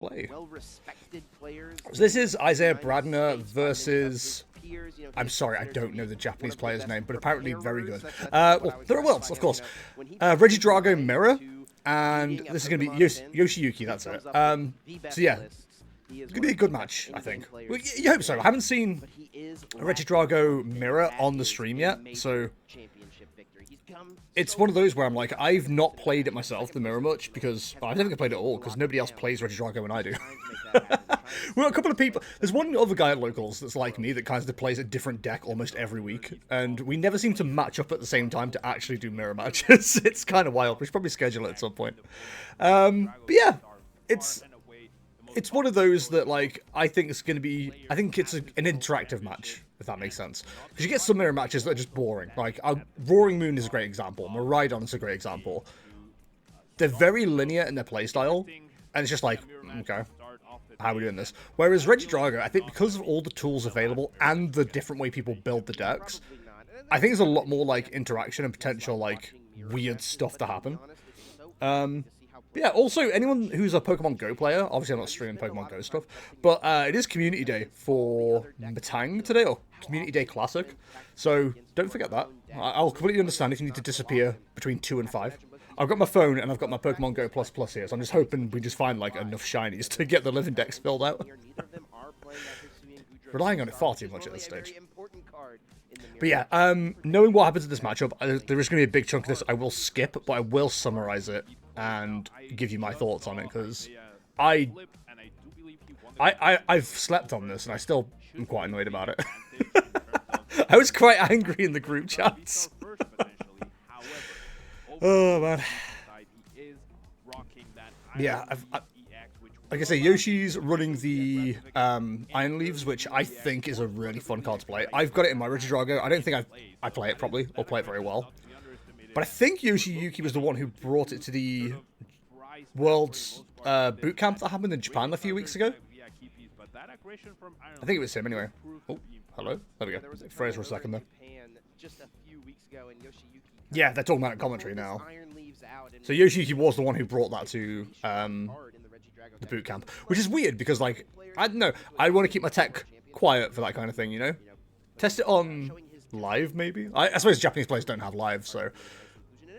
play. Well-respected players. So this is Isaiah Bradner versus... I'm sorry, I don't know the Japanese player's name, but apparently very good. Well, there are worlds, of course. Reggie Drago Mirror, and this is going to be Yoshiyuki, that's it. So yeah, it's going to be a good match, I think. Well, you hope so. I haven't seen a Reggie Drago Mirror on the stream yet, so... It's one of those where I'm like, I've not played it myself, the Mirror, much, because... Well, I don't think I played it at all, because nobody else plays Reggie Drago when I do. Well, a couple of people... There's one other guy at Locals that's like me that kind of plays a different deck almost every week, and we never seem to match up at the same time to actually do Mirror matches. It's kind of wild. We should probably schedule it at some point. But yeah, it's one of those that, like, I think it's going to be... I think it's an interactive match, if that makes sense. Because you get some mirror matches that are just boring. Like, Roaring Moon is a great example. Miraidon is a great example. They're very linear in their playstyle, and it's just like, okay, how are we doing this? Whereas Reggie Drago, I think because of all the tools available and the different way people build the decks, I think there's a lot more, like, interaction and potential, like, weird stuff to happen. But yeah, also, anyone who's a Pokemon Go player, obviously I'm not streaming Pokemon Go stuff, but it is Community Day for Matang today, or Community Day Classic, so don't forget that. I'll completely understand if you need to disappear between 2 and 5. I've got my phone and I've got my Pokemon Go Plus Plus here, so I'm just hoping we just find, like, enough shinies to get the living decks filled out. Relying on it far too much at this stage. But yeah, knowing what happens in this matchup, there is going to be a big chunk of this I will skip, but I will summarize it and give you my thoughts on it, because I've slept on this and I still am quite annoyed about it. I was quite angry in the group chats. Oh man. Yeah, like I say, Yoshi's running the Iron Leaves, which I think is a really fun card to play. I've got it in my Reggie Drago. I don't think I play it properly or play it very well. But I think Yoshiyuki was the one who brought it to the World's boot camp that happened in Japan a few weeks ago. I think it was him anyway. Oh, hello. There we go. Phrase for a second there. Yeah, they're talking about it commentary now. So Yoshiyuki was the one who brought that to the boot camp, which is weird because, like, I don't know, I want to keep my tech quiet for that kind of thing, you know? Test it on live, maybe? I suppose Japanese players don't have live, so...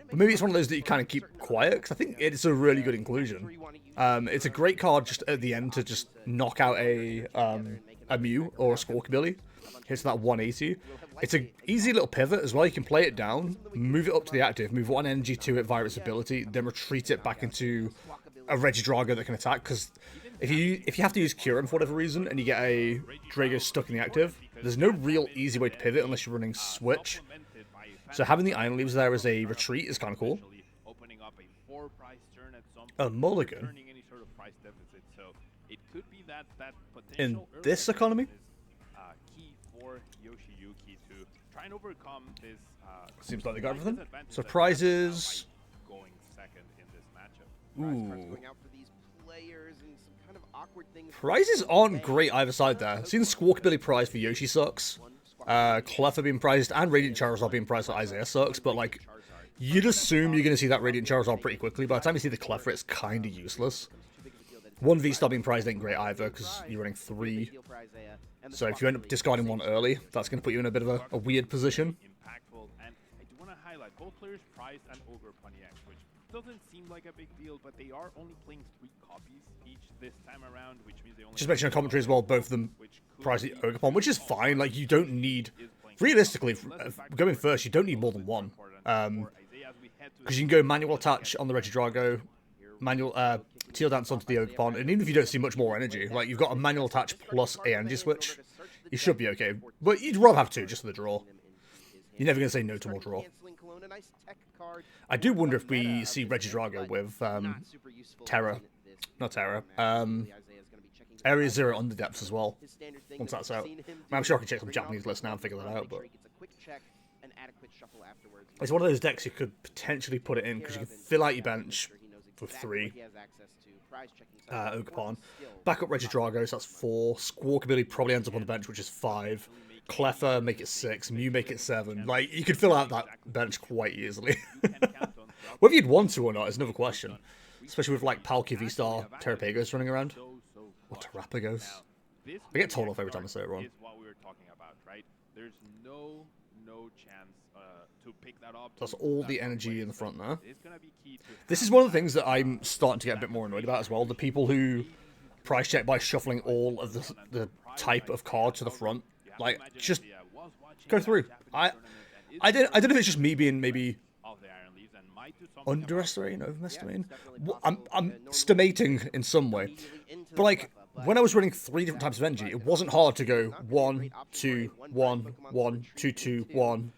But maybe it's one of those that you kind of keep quiet, because I think it's a really good inclusion. It's a great card just at the end to just knock out a Mew or a Squawkabilly. Hits that 180. It's an easy little pivot as well. You can play it down, move it up to the active, move 1 energy to it via its ability, then retreat it back into a Reggie Drago that can attack, because if you have to use Kyurem for whatever reason, and you get a Drago stuck in the active, there's no real easy way to pivot unless you're running Switch. So having the Iron Leaves there as a retreat is kind of cool. A mulligan? In this economy? Seems like they got everything. Surprises. Ooh. Prizes aren't great either side there. Seeing the Squawkabilly prize for Yoshi sucks. Cleffa being prized and Radiant Charizard being prized for Isaiah sucks, but, like, you'd assume you're going to see that Radiant Charizard pretty quickly. By the time you see the Cleffa, it's kind of useless. 1 V-Star being prized ain't great either, because you're running 3. So if you end up discarding 1 early, that's going to put you in a bit of a weird position. Doesn't seem like a big deal, but they are only playing 3 copies each this time around, which means they only just mentioning a commentary as well, both of them prize the Ogerpon, which is fine. Like, you don't need, realistically, going first, you don't need more than 1. Because you can go manual attach on the Reggie Drago, manual Teal Dance onto the Ogerpon, and even if you don't see much more energy, like, you've got a manual attach plus a energy switch, you should be okay. But you'd rather have 2 just for the draw. You're never going to say no to more draw. I do wonder if we see Reggie Drago with Area Zero Underdepths as well, once that's out. I'm sure I can check some Japanese lists now and figure that out, but... It's one of those decks you could potentially put it in, because you can fill out your bench with 3. Ogerpon. Back up Reggie Drago, so that's 4. Squawkabilly probably ends up on the bench, which is 5. Cleffa, make it 6. Mew, make it 7. Like, you could fill out that bench quite easily. Whether you'd want to or not is another question. Especially with, like, Palkia V-Star Terrapagos running around. Or Terrapagos. Now, this I get told Maniac off every time I card say it wrong. is what we were talking about, right? There's no chance to pick that up. That's to all move the that one energy way, in the so front there. it's gonna be key to This is have one of the that, things that I'm starting to get a bit more annoyed about as well. The people who price check by shuffling all of the type of card to the front. Like, just go through. I don't know if it's just me being maybe underestimating, overestimating. I'm stimating in some way. But like, when I was running 3 different types of energy, it wasn't hard to go 1, 2, 1, 1, 2, 2, 1,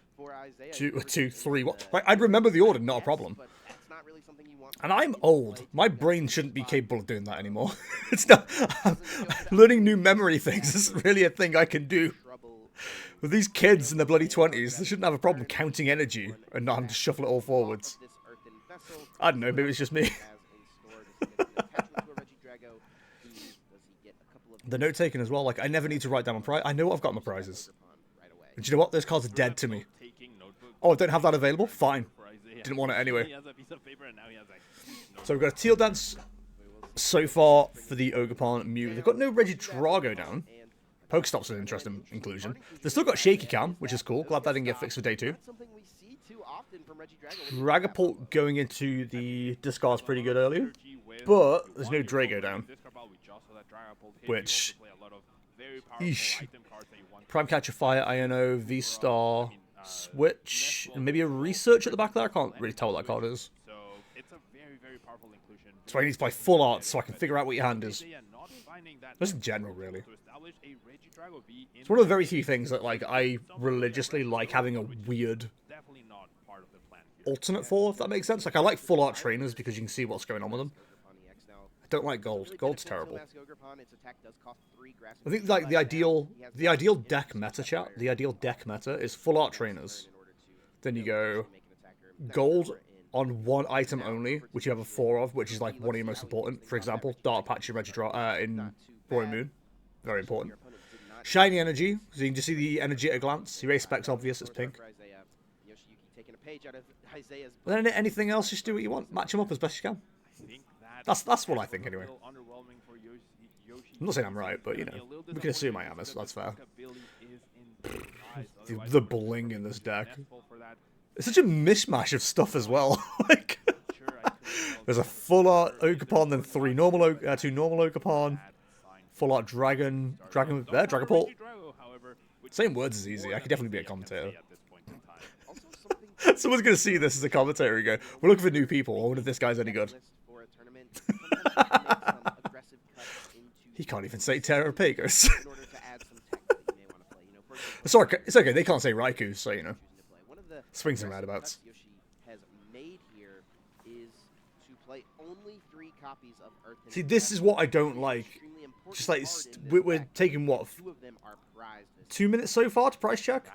2, 2, 3, 1. Like, I'd remember the order, not a problem. And I'm old. My brain shouldn't be capable of doing that anymore. It's not. Learning new memory things isn't really a thing I can do. With these kids in their bloody 20s, they shouldn't have a problem counting energy and not having to shuffle it all forwards. I don't know, maybe it's just me. The note taken as well, like, I never need to write down my prize. I know what I've got in my prizes. And do you know what? Those cards are dead to me. Oh, I don't have that available? Fine. Didn't want it anyway. So we've got a Teal Dance so far for the Ogerpon Mew. They've got no Regidrago down. Pokestop's an interesting inclusion. They've still got Shaky Cam, which is cool. Glad that didn't get fixed for day 2. Dragapult going into the discard's pretty good earlier. But there's no Drago down. Which... Eesh. Prime Catcher, Fire, INO, V-Star, Switch, and maybe a Research at the back there. I can't really tell what that card is. So I need to play full art so I can figure out what your hand is. Just in general, really. It's one of the very few things that, like, I religiously like having a weird alternate for, if that makes sense. Like, I like full art trainers because you can see what's going on with them. I don't like gold. Gold's terrible. I think, like, the ideal deck meta, chat, the ideal deck meta is full art trainers. Then you go gold on one item only, which you have a 4 of, which is, like, one of your most important. For example, Dark Patch in Roaring Moon. Very important. Shiny energy, so you can just see the energy at a glance. Erase specs obvious, it's pink. Then anything else, just do what you want. Match them up as best you can. That's what I think, anyway. I'm not saying I'm right, but, you know, we can assume I am, so that's fair. The bling in this deck. It's such a mishmash of stuff as well. Like, there's a full art Ogerpon, then 2 normal Ogerpon, full art Dragapult. Saying words is easy. I could definitely be a commentator. Someone's gonna see this as a commentator and go, "We're looking for new people. I wonder if this guy's any good." He can't even say Terrapagos. Sorry, it's okay. They can't say Raikou, so you know. Swings and roundabouts. See, this is what I don't like. Just like, we're taking, what, 2 minutes so far to price check?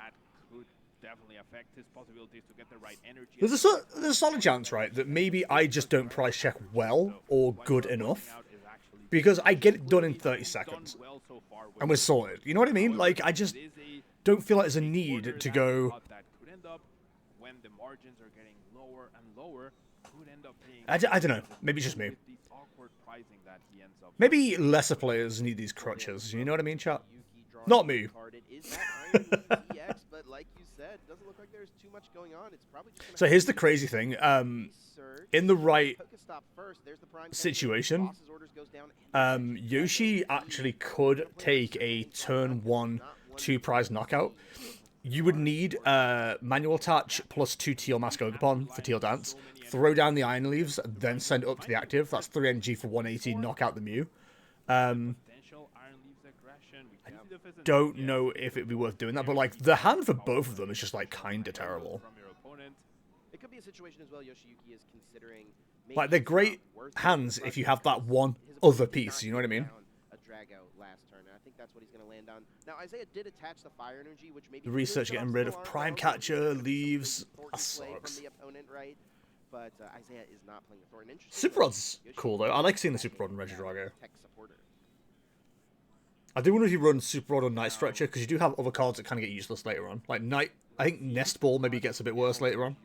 There's a solid chance, right, that maybe I just don't price check well or good enough. Because I get it done in 30 seconds. And we're sorted. You know what I mean? Like, I just don't feel like there's a need to go... I don't know. Maybe it's just me. Maybe lesser players need these crutches. You know what I mean, chat? Not me. So here's the crazy thing. In the right situation, Yoshi actually could take a turn 1 2-prize knockout. You would need manual attach plus 2 Teal Mask Ogerpon for Teal Dance. Throw down the Iron Leaves, then send it up to the active. That's 3 energy for 180, knock out the Mew. I don't know if it'd be worth doing that, but like the hand for both of them is just like kinda terrible. Like they're great hands if you have that one other piece, you know what I mean? The research getting rid of Prime Catcher, Leaves, that sucks. Super Rod's cool though. I like seeing the Super Rod and Regidrago. I do wonder if you run Super Rod on Night Stretcher, because you do have other cards that kind of get useless later on. Like Night, I think Nest Ball maybe gets a bit worse later on.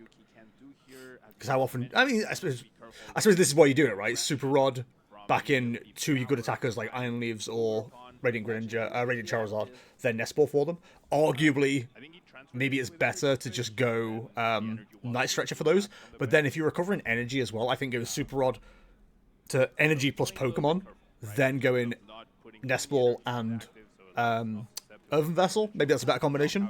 Because how often, I mean, I suppose this is why you're doing it, right? Super Rod, back in two your good attackers like Iron Leaves or Radiant Greninja, Radiant Charizard, then Nest Ball for them. Arguably, maybe it's better to just go Night Stretcher for those. But then if you're recovering energy as well, I think go Super Rod to energy plus Pokemon, then go in Nest Ball and Earthen Vessel. Maybe that's a better combination.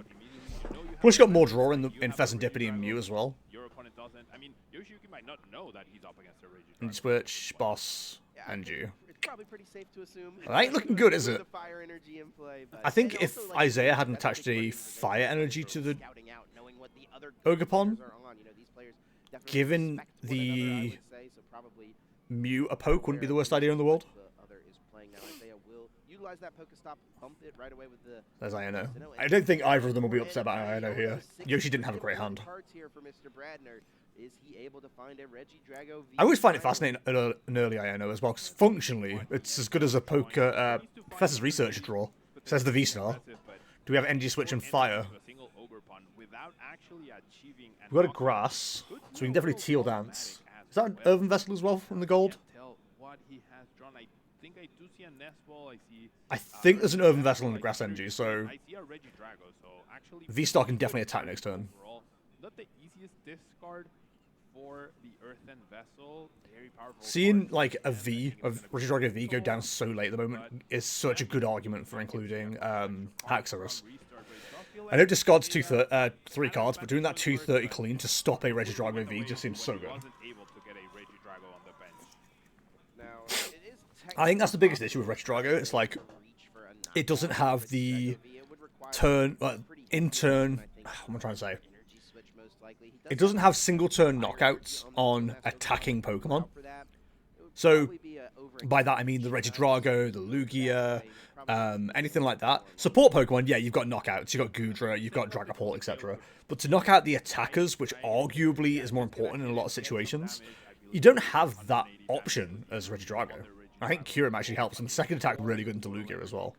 Plus, you got more draw in Pheasantipity and Mew as well. Your opponent doesn't. I mean, Yoshiyuki might not know that he's up against a Regidrago. And Switch, Boss, and you. It's probably pretty safe to assume. That ain't looking good, is it? Fire energy in play, I think if Isaiah hadn't attached a fire energy to the Ogerpon, given the Mew a poke wouldn't be the worst idea in the world. There's Iono. I don't think either of them will be upset about Iono here. Yoshi didn't have a great hand. I always find it fascinating an early Iono as well, because functionally, it's as good as a poker Professor's Research draw. Says the V-Star. Do we have Energy Switch and Fire? We've got a Grass, so we can definitely Teal Dance. Is that an Earthen Vessel as well from the gold? I think there's an Earthen Vessel and a Grass Energy, so V-Star can definitely attack next turn. Not the easiest discard for the Earthen Vessel. Very powerful. Seeing like a V of Regidrago V go down so late at the moment is such a good argument for including Haxorus. I know it discards 3 cards, but doing that 230 clean to stop a Regidrago V just seems so good. I think that's the biggest issue with Regidrago. It's like it doesn't have the turn, in turn. What am I trying to say? It doesn't have single turn knockouts on attacking Pokemon. So by that I mean the Regidrago, the Lugia, anything like that. Support Pokemon, yeah, you've got knockouts, you've got Goodra, you've got Dragapult, etc. But to knock out the attackers, which arguably is more important in a lot of situations, you don't have that option as Regidrago. I think Kyurem actually helps, and the second attack really good into Lugia as well.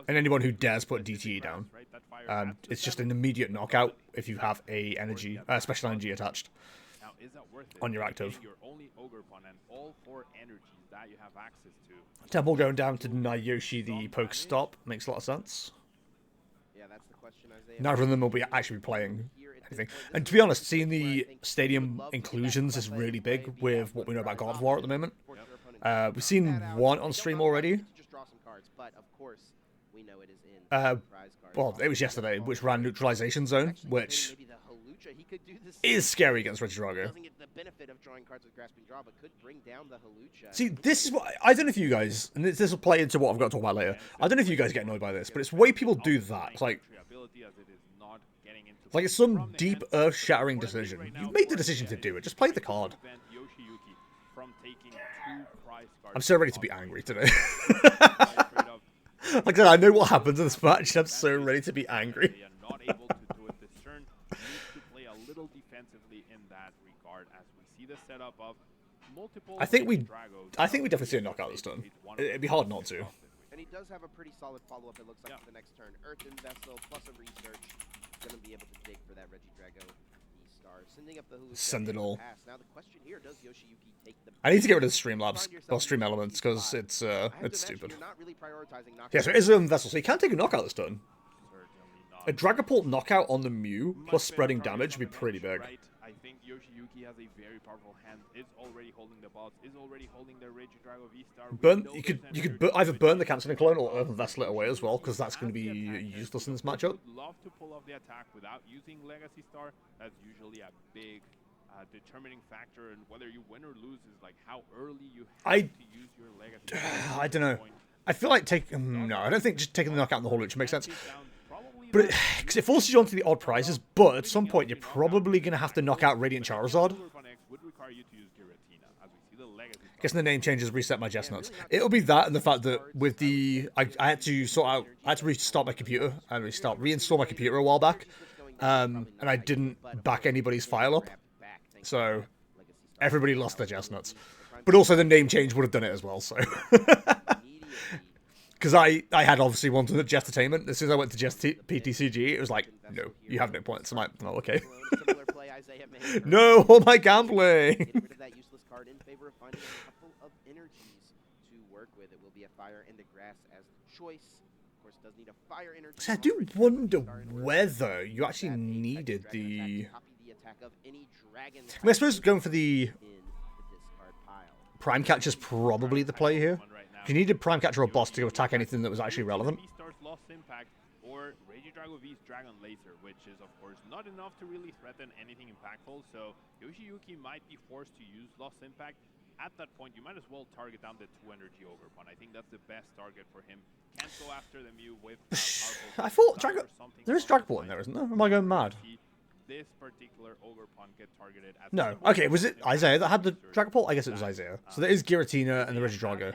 And anyone who dares put DTE down. It's just an immediate knockout if you have a energy, special energy attached on your active. Temple going down to deny Yoshi the poke stop makes a lot of sense. Neither of them will be actually playing anything. And to be honest, seeing the stadium inclusions is really big with what we know about God of War at the moment. We've seen one on stream already. Well, it was yesterday, which ran Neutralization Zone, which is scary against Regidrago. See, this is what I don't know if you guys, and this will play into what I've got to talk about later. I don't know if you guys get annoyed by this, but it's the way people do that. It's like it's some deep, earth-shattering decision. You've made the decision to do it. Just play the card. I'm so ready to be angry today. Like I said, I know what happens in this match, and I'm so ready to be angry. I think we definitely see a knockout this turn. It'd be hard not to. And he does have a pretty solid follow-up, it looks like, for the next turn. Earthen Vessel plus a research. Gonna be able to dig for that Regidrago E-Star. Sending up the Send it all. Now the question here, does Yoshiyuki take the I need to get rid of the Streamlabs, or Stream Elements, because it's stupid. Yeah, so it is Earthen Vessel, so you can't take a knockout this turn. A Dragapult knockout on the Mew, plus spreading damage, would be pretty big. I think Yoshiyuki has a very powerful hand, is already holding the boss, is already holding the Regidrago V-Star. You could either burn the Canceling Clone or Earthen Vessel it away as well, because that's going to be useless in this matchup. Love to pull off the attack without using Legacy Star. That's usually a big determining factor, and whether you win or lose is like how early you have to use your Legacy Star. I don't know. I feel like no, I don't think just taking the knockout in the Holo makes sense. But because it forces you onto the odd prizes, but at some point you're probably going to have to knock out Radiant Charizard. Guessing the name changes reset my chestnuts. It'll be that and the fact that with the I had to restart my computer and reinstall my computer a while back, and I didn't back anybody's file up, so everybody lost their chestnuts. But also the name change would have done it as well. So. Because I had obviously wanted Jest Entertainment. As soon as I went to Jest PTCG, it was like, no, you have no points. I'm like, oh, okay. No, all my gambling! be a fire and a grass as the choice. Of course, does need a fire energy. So I do wonder whether you actually needed the... I mean, I suppose going for the Prime Catcher's probably the play here. If you needed Prime Catcher or Boss to go attack anything that was actually relevant. Lost Impact or Regidrago V's Dragon Laser, which is of course not enough to really threaten anything impactful, so Yoshiyuki might be forced to use Lost Impact. At that point, you might as well target down the 2 energy Ogerpon. I think that's the best target for him. Can't go after the Mew with powerful... I thought there is Dragapult in there, isn't there? Am I going mad? This particular Ogerpon get targeted as no. Okay, was it Isaiah that had the Dragapult? I guess it was Isaiah. So there is Giratina and the Regidrago.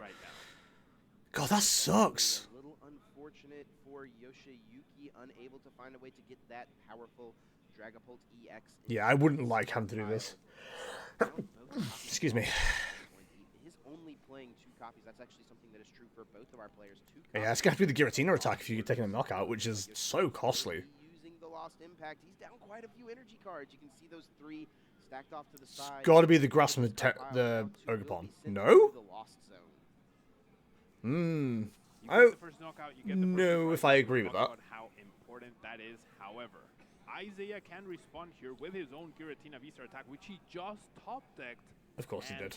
God, that sucks. A little unfortunate for Yoshiyuki, unable to find a way to get that powerful Dragapult EX. Yeah, I wouldn't like having to do this. Excuse me. His only playing 2 copies. That's actually something that is true for both of our players. 2 copies. Yeah, it's going to be the Giratina attack if you're taking a knockout, which is so costly. Using the Lost Impact, he's down quite a few energy cards. You can see those 3 stacked off to the side. It's got to be the grass from the Ogerpon. No? Hmm. Oh, no, if I agree with that. How important that is, however. Isaiah can respond here with his own Giratina V-Star attack, which he just top-decked. Of course he did.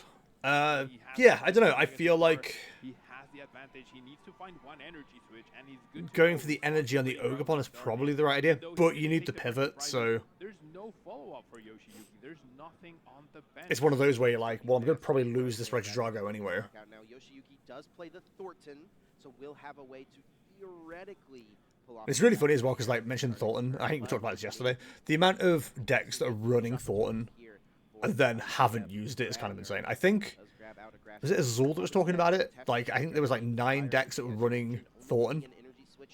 Yeah, I don't know. I feel like he has the advantage. He needs to find 1 energy switch, and he's good. Going for the energy on the Ogerpon is probably the right idea, but you need to pivot, so... There's no follow-up for Yoshiyuki. There's nothing on the bench. It's one of those where you're like, well, I'm going to probably lose this Regidrago anyway. Now Yoshiyuki does play the Thornton, so we'll have a way to theoretically pull off. It's really funny as well, because like mentioned Thornton, I think we talked about this yesterday. The amount of decks that are running Thornton and then haven't used it is kind of insane. I think, was it Azul that was talking about it? Like, I think there was like 9 decks that were running Thornton,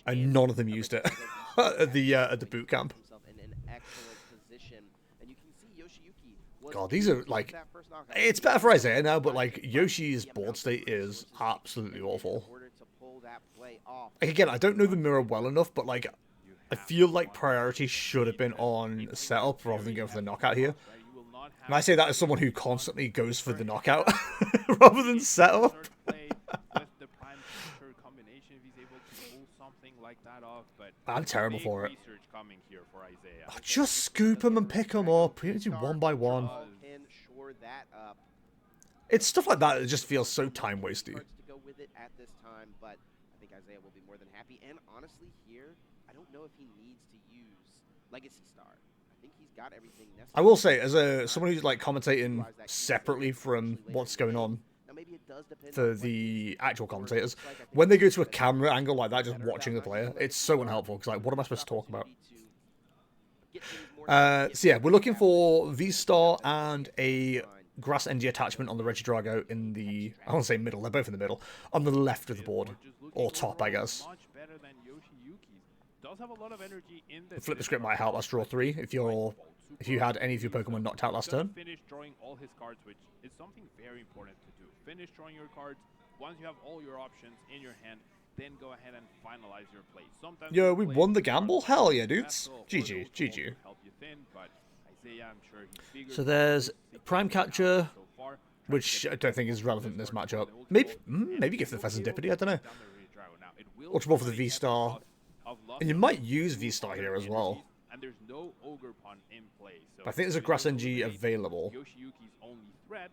and none of them used it at the boot camp. God, these are like, it's better for Isaiah now, but like Yoshi's board state is absolutely awful. Like, again, I don't know the mirror well enough, but like, I feel like priority should have been on setup rather than going for the knockout here. And I say that as someone who constantly goes for the knockout rather than setup. I'm terrible for it. Oh, just scoop them and pick them up. You need to do 1 by 1. It's stuff like that that just feels so time wasty. To go with it at this time, but I think Isaiah will be more than happy. And honestly, here I don't know if he needs to use Legacy Star. I think he's got everything necessary. I will say, as someone who's like commentating separately from what's going on for the actual commentators, when they go to a camera angle like that, just watching the player, it's so unhelpful because like, what am I supposed to talk about? So yeah, we're looking for V-Star and a Grass NG attachment on the Regidrago in the, I won't say middle, they're both in the middle, on the left of the board, or top, I guess. Flip the script might help us draw 3 if you had any of your Pokemon knocked out last turn. Finish drawing all his cards, which is something very important to do. Finish drawing your cards. Once you have all your options in your hand, then go ahead and finalize your play. Sometimes yo, we won the gamble? Hell yeah, dudes. GG, GG. So there's Prime Catcher, which I don't think is relevant in this matchup. Maybe give the Pheasantipity, I don't know. Ultra Ball for the V-Star. And you might use V-Star here as well. And there's no Ogerpon in play. So I think there's a Grass NG available. Yoshiyuki's only threat.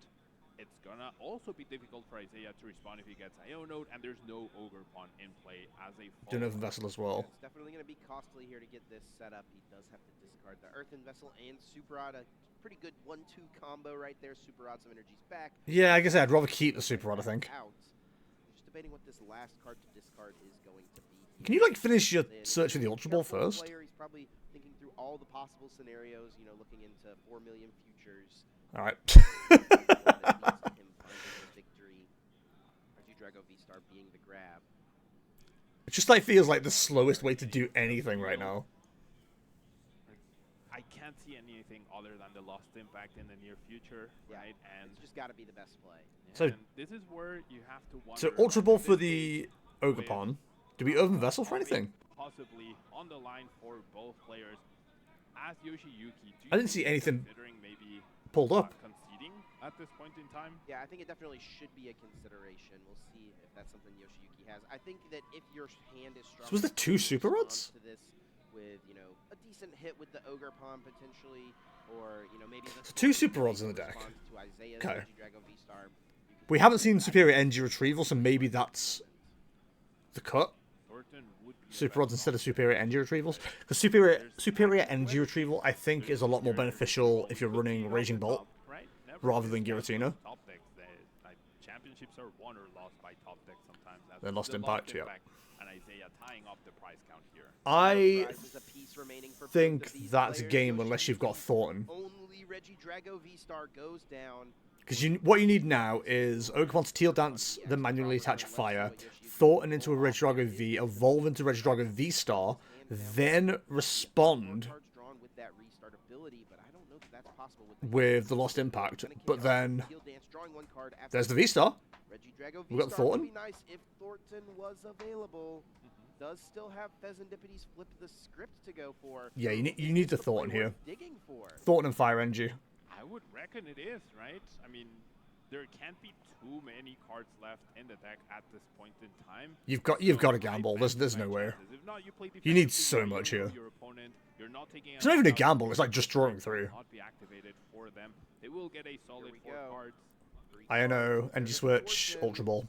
It's gonna also be difficult for Isaiah to respond if he gets Ionote, and there's no Ogerpon in play as a Earthen Vessel as well. It's definitely going to be costly here to get this set up. He does have to discard the Earthen Vessel and Super Rod. A pretty good 1-2 combo right there. Super Rod, some energy's back. Yeah, I guess I'd rather keep the Super Rod, I think. Just debating what this last card to discard is going to be. Can you like finish your search for the Ultra Ball first? He's probably thinking through all the possible scenarios, you know, looking into 4 million futures. All right. V-Star being the grab. It just like feels like the slowest way to do anything right now. I can't see anything other than the Lost Impact in the near future, right? And it's just got to be the best play. So this is where you have to wonder. So Ultra Ball for the Ogerpon. Do we Earthen Vessel for anything? Possibly on the line for both players. As Yoshiyuki, I didn't see anything maybe pulled up. Conceding? at this point in time. Yeah, I think it definitely should be a consideration. We'll see if that's something Yoshiyuki has. I think that if your hand is strong, So was there 2 super rods? to this with, you know, a decent hit with the Ogre Pawn potentially, or, you know, maybe So 2 super rods in the deck. Okay. Okay. We haven't seen Superior Energy Retrieval, so maybe that's the cut. Super rods instead of Superior Energy Retrievals. Because Superior Energy Retrieval, I think, is a lot more beneficial if you're running Raging Bolt rather than Giratina. Championships are won or lost by top decks sometimes. Then Lost Impact, yeah. And Isaiah tying up the price count here. I think that's a game unless you've got Thornton. Only Regidrago V-Star goes down. Because what you need now is Ogre to Teal Dance, then manually attach Fire, Thornton into a Regidrago V, evolve into Regidrago V-Star, then respond with the Lost Impact. But then there's the V-Star. We've got Thornton. If Thornton was available. Does still have Pheasantippity's flip the script to go for. Yeah, you need the Thornton here. Thornton and Fire Energy. I would reckon it is, right? I mean, there can't be too many cards left in the deck at this point in time. You've got to gamble. There's no way. You need so much here. It's not even a gamble. It's like just drawing through. They will get a solid 4 cards. Iono, Energy Switch, Ultra Ball.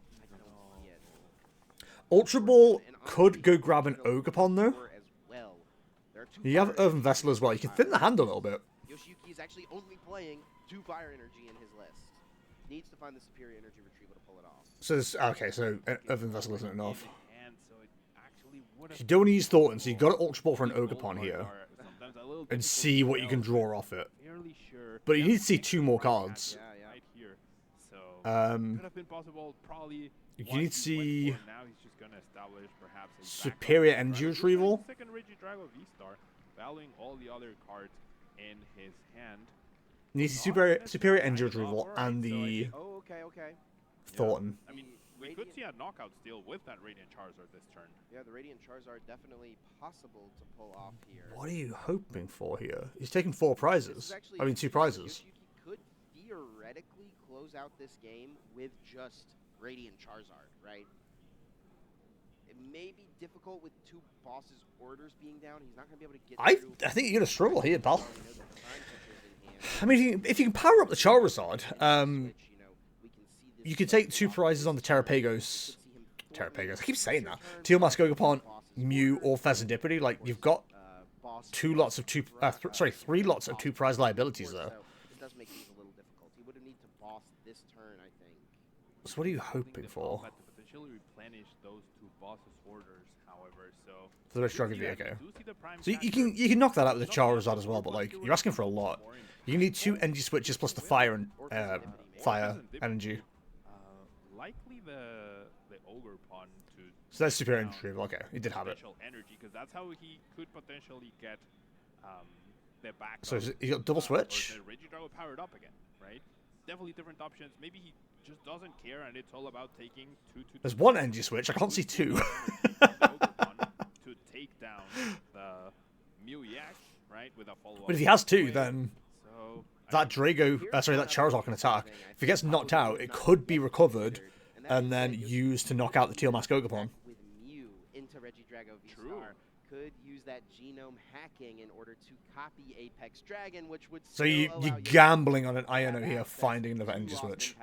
Ultra Ball could go grab an Ogerpon though. You have Earthen Vessel as well. You can thin the hand a little bit. Yoshiyuki is actually only playing 2 Fire Energy in his list. Needs to find the Superior Energy Retrieval to pull it off. So okay, so Earthen Vessel isn't enough. You don't want to use Thornton, so you got to Ultra Ball for an Ogerpon here, and see what you can draw off it. But you need to see 2 more cards. You need to see Superior Energy Retrieval. You need to see Superior Energy Retrieval and the Thornton. I mean, we could see a knockout steal with that Radiant Charizard this turn. Yeah, the Radiant Charizard definitely possible to pull off here. What are you hoping for here? He's taking 4 prizes. I mean, 2 prizes. Yoshiyuki could theoretically close out this game with just Radiant Charizard, right? It may be difficult with 2 bosses' orders being down. He's not going to be able to get I think you're going to struggle here, pal. I mean, if you can power up the Charizard, you could take 2 prizes on the Terrapagos. I keep saying that. Teal Mask Ogerpon, Mew, or Pheasantipity. Like, you've got 3 lots of 2 prize liabilities there. It does make things a little difficult. He would have need to boss this turn, I think. So what are you hoping for? Potentially replenish those 2 bosses' orders, however, so For the Regidrago V, okay. So you can knock that out with the Charizard as well, but like you're asking for a lot. You need 2 energy switches plus the fire and fire energy. Likely the Ogre Pawn to. So that's Superior Energy Retrieval. Okay, he did have it. Energy, because that's how he could potentially get the back. So he got double switch. The Regidrago powered up again, right? Definitely different options. Maybe he just doesn't care, and it's all about taking 2. There's 1 energy switch. I can't see 2. To take down the Mew-Yak, right? With a follow-up. But if he has 2, then that that Charizard can attack. If he gets knocked out, it could be recovered and then used to knock out the Teal Mask Ogerpon. With Mew into Regidrago V-Star, could use that genome hacking in order to copy Apex Dragon, which would so you're gambling on an Iono here, finding the energy switch.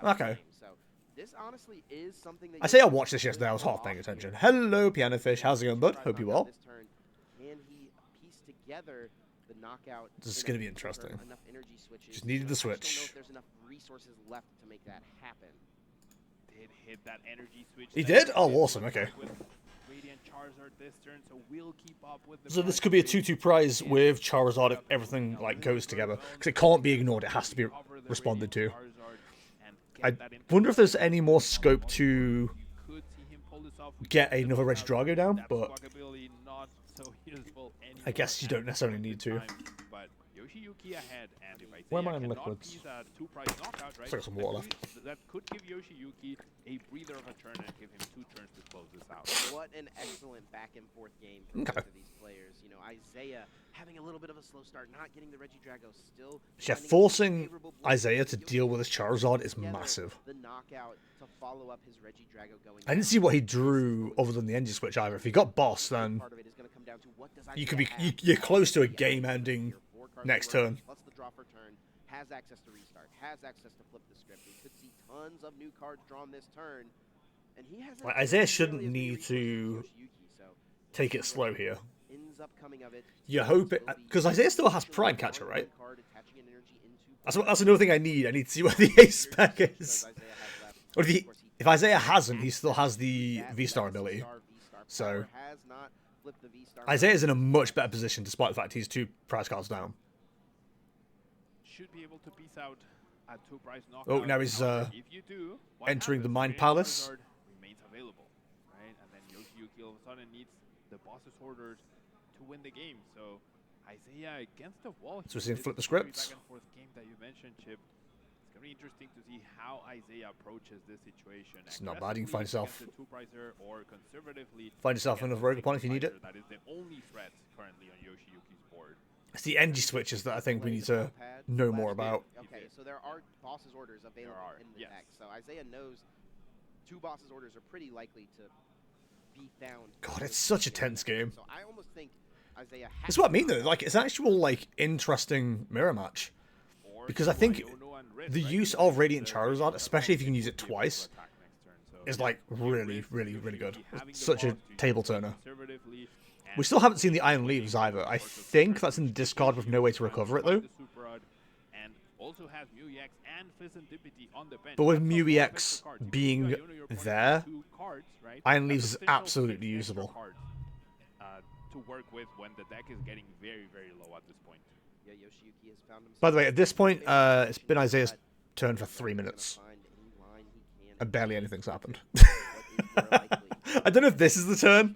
Okay. So this honestly is something that I say I watched this yesterday. I was half paying attention. Hello, Piano Fish. How's it going, bud? Hope you well. Can he piece together the knockout? This is going to be interesting. Just needed the switch. I don't know if there's enough resources left to make that happen. Did hit that energy switch. He did? Oh, awesome. Okay. Charizard this turn, so we'll keep up with the. So this could be a 2-2 prize with Charizard if everything like goes together, because it can't be ignored. It has to be responded to. I wonder if there's any more scope to get another Regidrago down, but I guess you don't necessarily need to. Where am I on liquids? I've got some water left. That could give Yoshiyuki a breather of a turn and give him 2 turns to close this out. What an excellent back and forth game from both of these players. You know, Isaiah having a little bit of a slow start, not getting the Regidrago, still. Yeah, forcing Isaiah to deal with his Charizard is massive. The knockout to follow up his Regidrago going. I didn't see what he drew other than the energy switch either. If he got boss, then you could be you're close to a game-ending next turn. Plus the draw for turn, has access to restart, has access to flip the script. We could see tons of new cards drawn this turn, and he has. Isaiah shouldn't need to take it slow here. You hope it, because Isaiah still has Prime Catcher, right? That's another thing I need. I need to see what the ace spec is. Or if Isaiah hasn't, he still has the V-Star ability. So Isaiah's in a much better position, despite the fact he's 2 prize cards down. Should be able to piece out a 2-prize knockout. Oh, now he's entering the Mind Palace. Remains available, right? And then Yoshiyuki all of a sudden needs the boss's orders to win the game. So Isaiah against the wall. So we're seeing flip the scripts. Back and forth game that you mentioned, Chip. It's gonna be interesting to see how Isaiah approaches this situation. It's not bad. You can find yourself. Or conservatively Find yourself another rogue opponent if you need it. That is the only threat currently on Yoshiyuki's board. It's the energy switches that I think we need to know more about. Okay, so there are boss's orders available in the deck. So Isaiah knows 2 boss's orders are pretty likely to be found. God, it's such a tense game. So I almost think Isaiah has. That's what I mean, though. Like, it's an actual, like, interesting mirror match. Because I think the use of Radiant Charizard, especially if you can use it twice, is, like, really, really, really good. It's such a table turner. We still haven't seen the Iron Leaves either. I think that's in the discard with no way to recover it, though. But with Mew EX being there, Iron Leaves is absolutely usable. To work with when the deck is getting very, very low at this point. Yeah, Yoshiyuki has found himself. By the way, at this point, it's been Isaiah's turn for 3 minutes. And barely anything's happened. I don't know if this is the turn,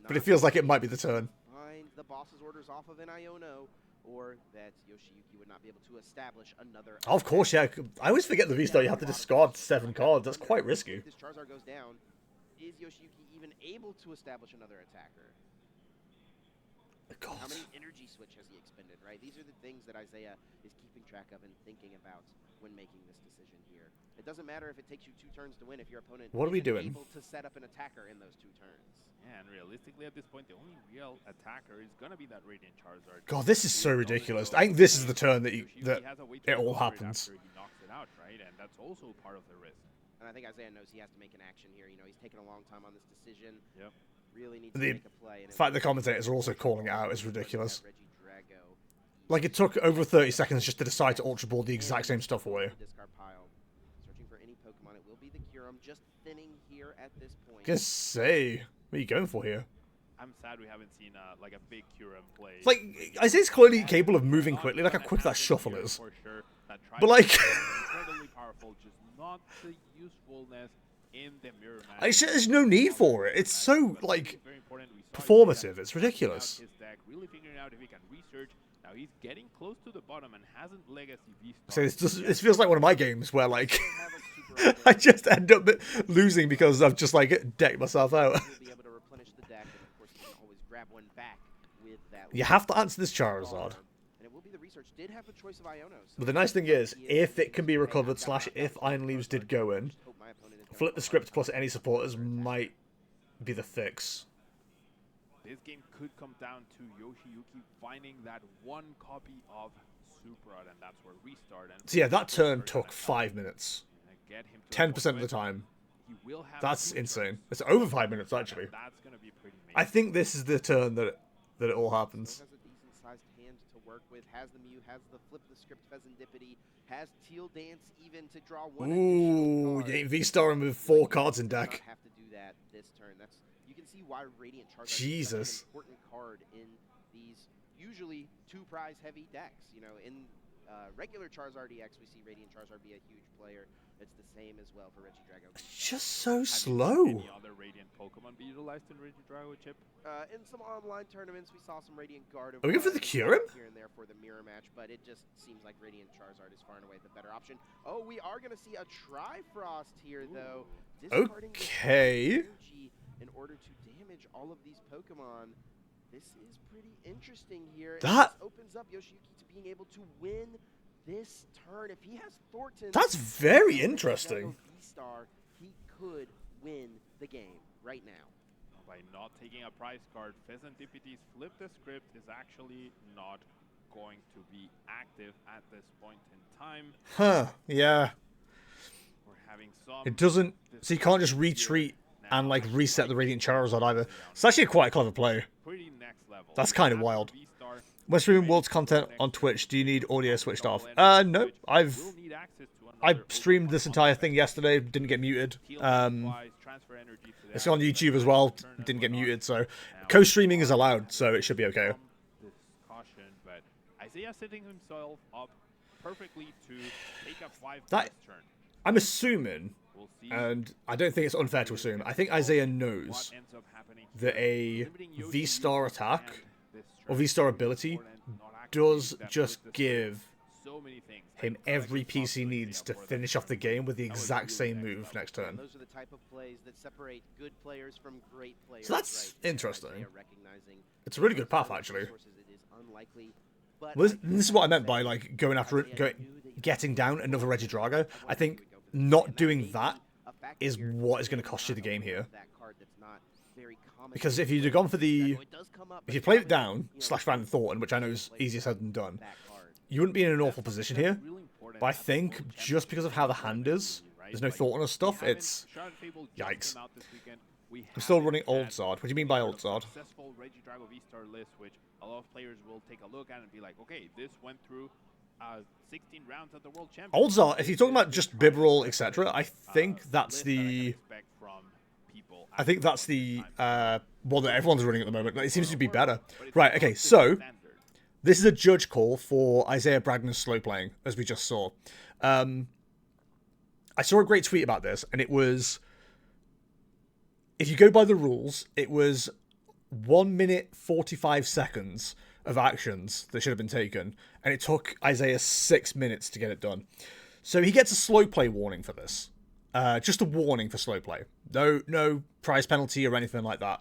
but it feels like it might be the turn. Find the boss's orders off of an Iono, or that Yoshiyuki would not be able to establish another. Oh, of course, yeah. I always forget the V-Star. You have to discard 7 cards. That's quite risky. If this Charizard goes down, is Yoshiyuki even able to establish another attacker? God. How many energy switch has he expended, right? These are the things that Isaiah is keeping track of and thinking about when making this decision here. It doesn't matter if it takes you 2 turns to win if your opponent is able to set up an attacker in those 2 turns. Yeah, and realistically at this point, the only real attacker is going to be that Radiant Charizard. God, this is so ridiculous. I think this is the turn that it all happens. He knocks it out, right? And that's also part of the risk. And I think Isaiah knows he has to make an action here. You know, he's taken a long time on this decision. Yep. Really needs to make a play. The fact the commentators are also calling it out is ridiculous. Like, it took over 30 seconds just to decide to Ultra Ball the exact same stuff away. Searching for any Pokemon, it will be the Kyurem, just thinning here at this point. Just say, what are you going for here? I'm sad we haven't seen like a big Kyurem play. It's like, Isaiah's clearly capable of moving quickly, like how quick that shuffle is. But like, incredibly powerful, just not the usefulness in the mirror match. There's no need for it. It's so like performative. It's ridiculous. His deck, really figuring out if he can research. Now he's getting close to the bottom and hasn't Legacy V-Star. So this feels like one of my games where like I just end up losing because I've just like decked myself out. You have to answer this Charizard. But the nice thing is, if it can be recovered / if Iron Leaves did go in, flip the script plus any supporters might be the fix. This game could come down to Yoshiyuki finding that 1 copy of Superrod, and that's where restart. And so yeah, that turn took 5 minutes. 10% of the time. That's insane. It's over 5 minutes actually. That's gonna be pretty amazing. I think this is the turn that it all happens. Has a decent sized hand to work with. Has the Mew. Has the flip the script Pheasantipity. Has Teal Dance even to draw 1 Ooh, you ain't V-Star him with 4 cards in deck. Have to do that this turn. You can see why Radiant Charizard Jesus. is such an important card in these usually 2 prize heavy decks. You know, in regular Charizard EX, we see Radiant Charizard be a huge player. It's the same as well for Regidrago. It's just so slow. Have you seen any other Radiant Pokemon be utilized in Regidrago, Chip? In some online tournaments, we saw some Radiant Gardevoir. Are we going for the Kyurem? Here and there for the mirror match, but it just seems like Radiant Charizard is far and away the better option. Oh, we are going to see a Trifrost here, though. Okay. In order to manage all of these Pokemon, this is pretty interesting here. That this opens up Yoshiyuki to being able to win this turn. If he has Thornton, that's very interesting. V-Star, he could win the game right now. By not taking a prize card, Pheasant DPT's Flip the Script is actually not going to be active at this point in time. Huh, yeah. We're having some... It doesn't... So you can't just retreat and, like, reset the Radiant Charizard either. It's actually quite a clever play. Pretty next level. That's kind of wild. When streaming Worlds content on Twitch, do you need audio switched off? No. I streamed this entire thing yesterday, didn't get muted. It's on YouTube as well, didn't get muted, so co-streaming is allowed, so it should be okay. But Isaiah setting himself up perfectly to take a 5+ turn. I'm assuming, and I don't think it's unfair to assume, I think Isaiah knows that a V-Star attack, or V-Star ability, does just give him every piece he needs to finish off the game with the exact same move next turn. Those are the type of plays that separate good players from great players. So that's interesting. It's a really good path, actually. Well, this is what I meant by like going after it, getting down another Regidrago. I think not doing that is what is going to cost you the game here. Because if you'd have gone for the... If you played it down, /Van Thornton, which I know is easier said than done, you wouldn't be in an awful position here. But I think just because of how the hand is, there's no Thornton or stuff, it's... Yikes. I'm still running Old Zard. What do you mean by Old Zard? Successful Regidrago V-Star list, which a lot of players will take a look at and be like, okay, this went through 16 rounds at the World Championship. Old Zard, if you're talking about just Bibroll, etc., I think that's the... I think that's the one that everyone's running at the moment. It seems to be better. Right, okay, so this is a judge call for Isaiah Bradner's slow playing, as we just saw. I saw a great tweet about this, and it was... If you go by the rules, it was 1 minute 45 seconds of actions that should have been taken, and it took Isaiah 6 minutes to get it done. So he gets a slow play warning for this. Just a warning for slow play. No prize penalty or anything like that.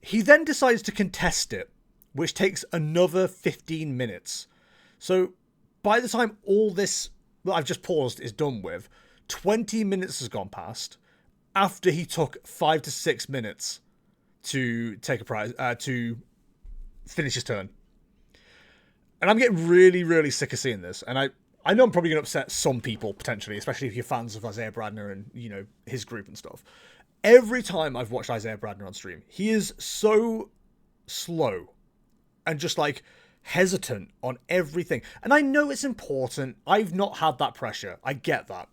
He then decides to contest it, which takes another 15 minutes. So by the time all this that I've just paused is done with, 20 minutes has gone past after he took 5 to 6 minutes to take a prize, to finish his turn. And I'm getting really, really sick of seeing this. And I know I'm probably going to upset some people, potentially, especially if you're fans of Isaiah Bradner and, you know, his group and stuff. Every time I've watched Isaiah Bradner on stream, he is so slow and just, like, hesitant on everything. And I know it's important. I've not had that pressure. I get that.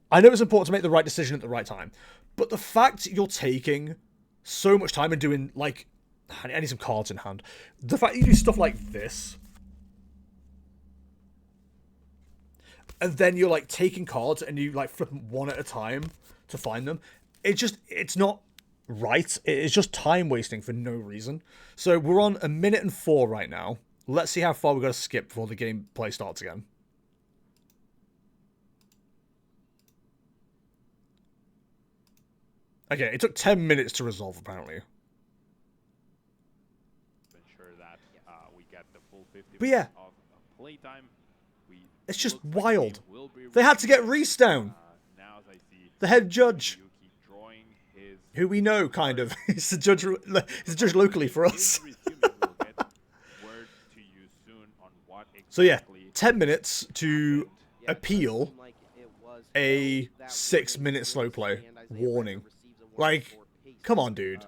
I know it's important to make the right decision at the right time. But the fact you're taking so much time and doing, like... I need some cards in hand. The fact you do stuff like this... And then you're, like, taking cards and you, like, flip them one at a time to find them. It's not right. It's just time wasting for no reason. So we're on 1 minute and 4 right now. Let's see how far we've got to skip before the gameplay starts again. Okay, it took 10 minutes to resolve, apparently. Ensure that we get the full 50 but yeah. of playtime. It's just wild. They had to get Reese down. The head judge. Who we know, kind of. He's the judge locally for us. So yeah, 10 minutes to appeal a 6-minute slow play warning. Like, come on, dude.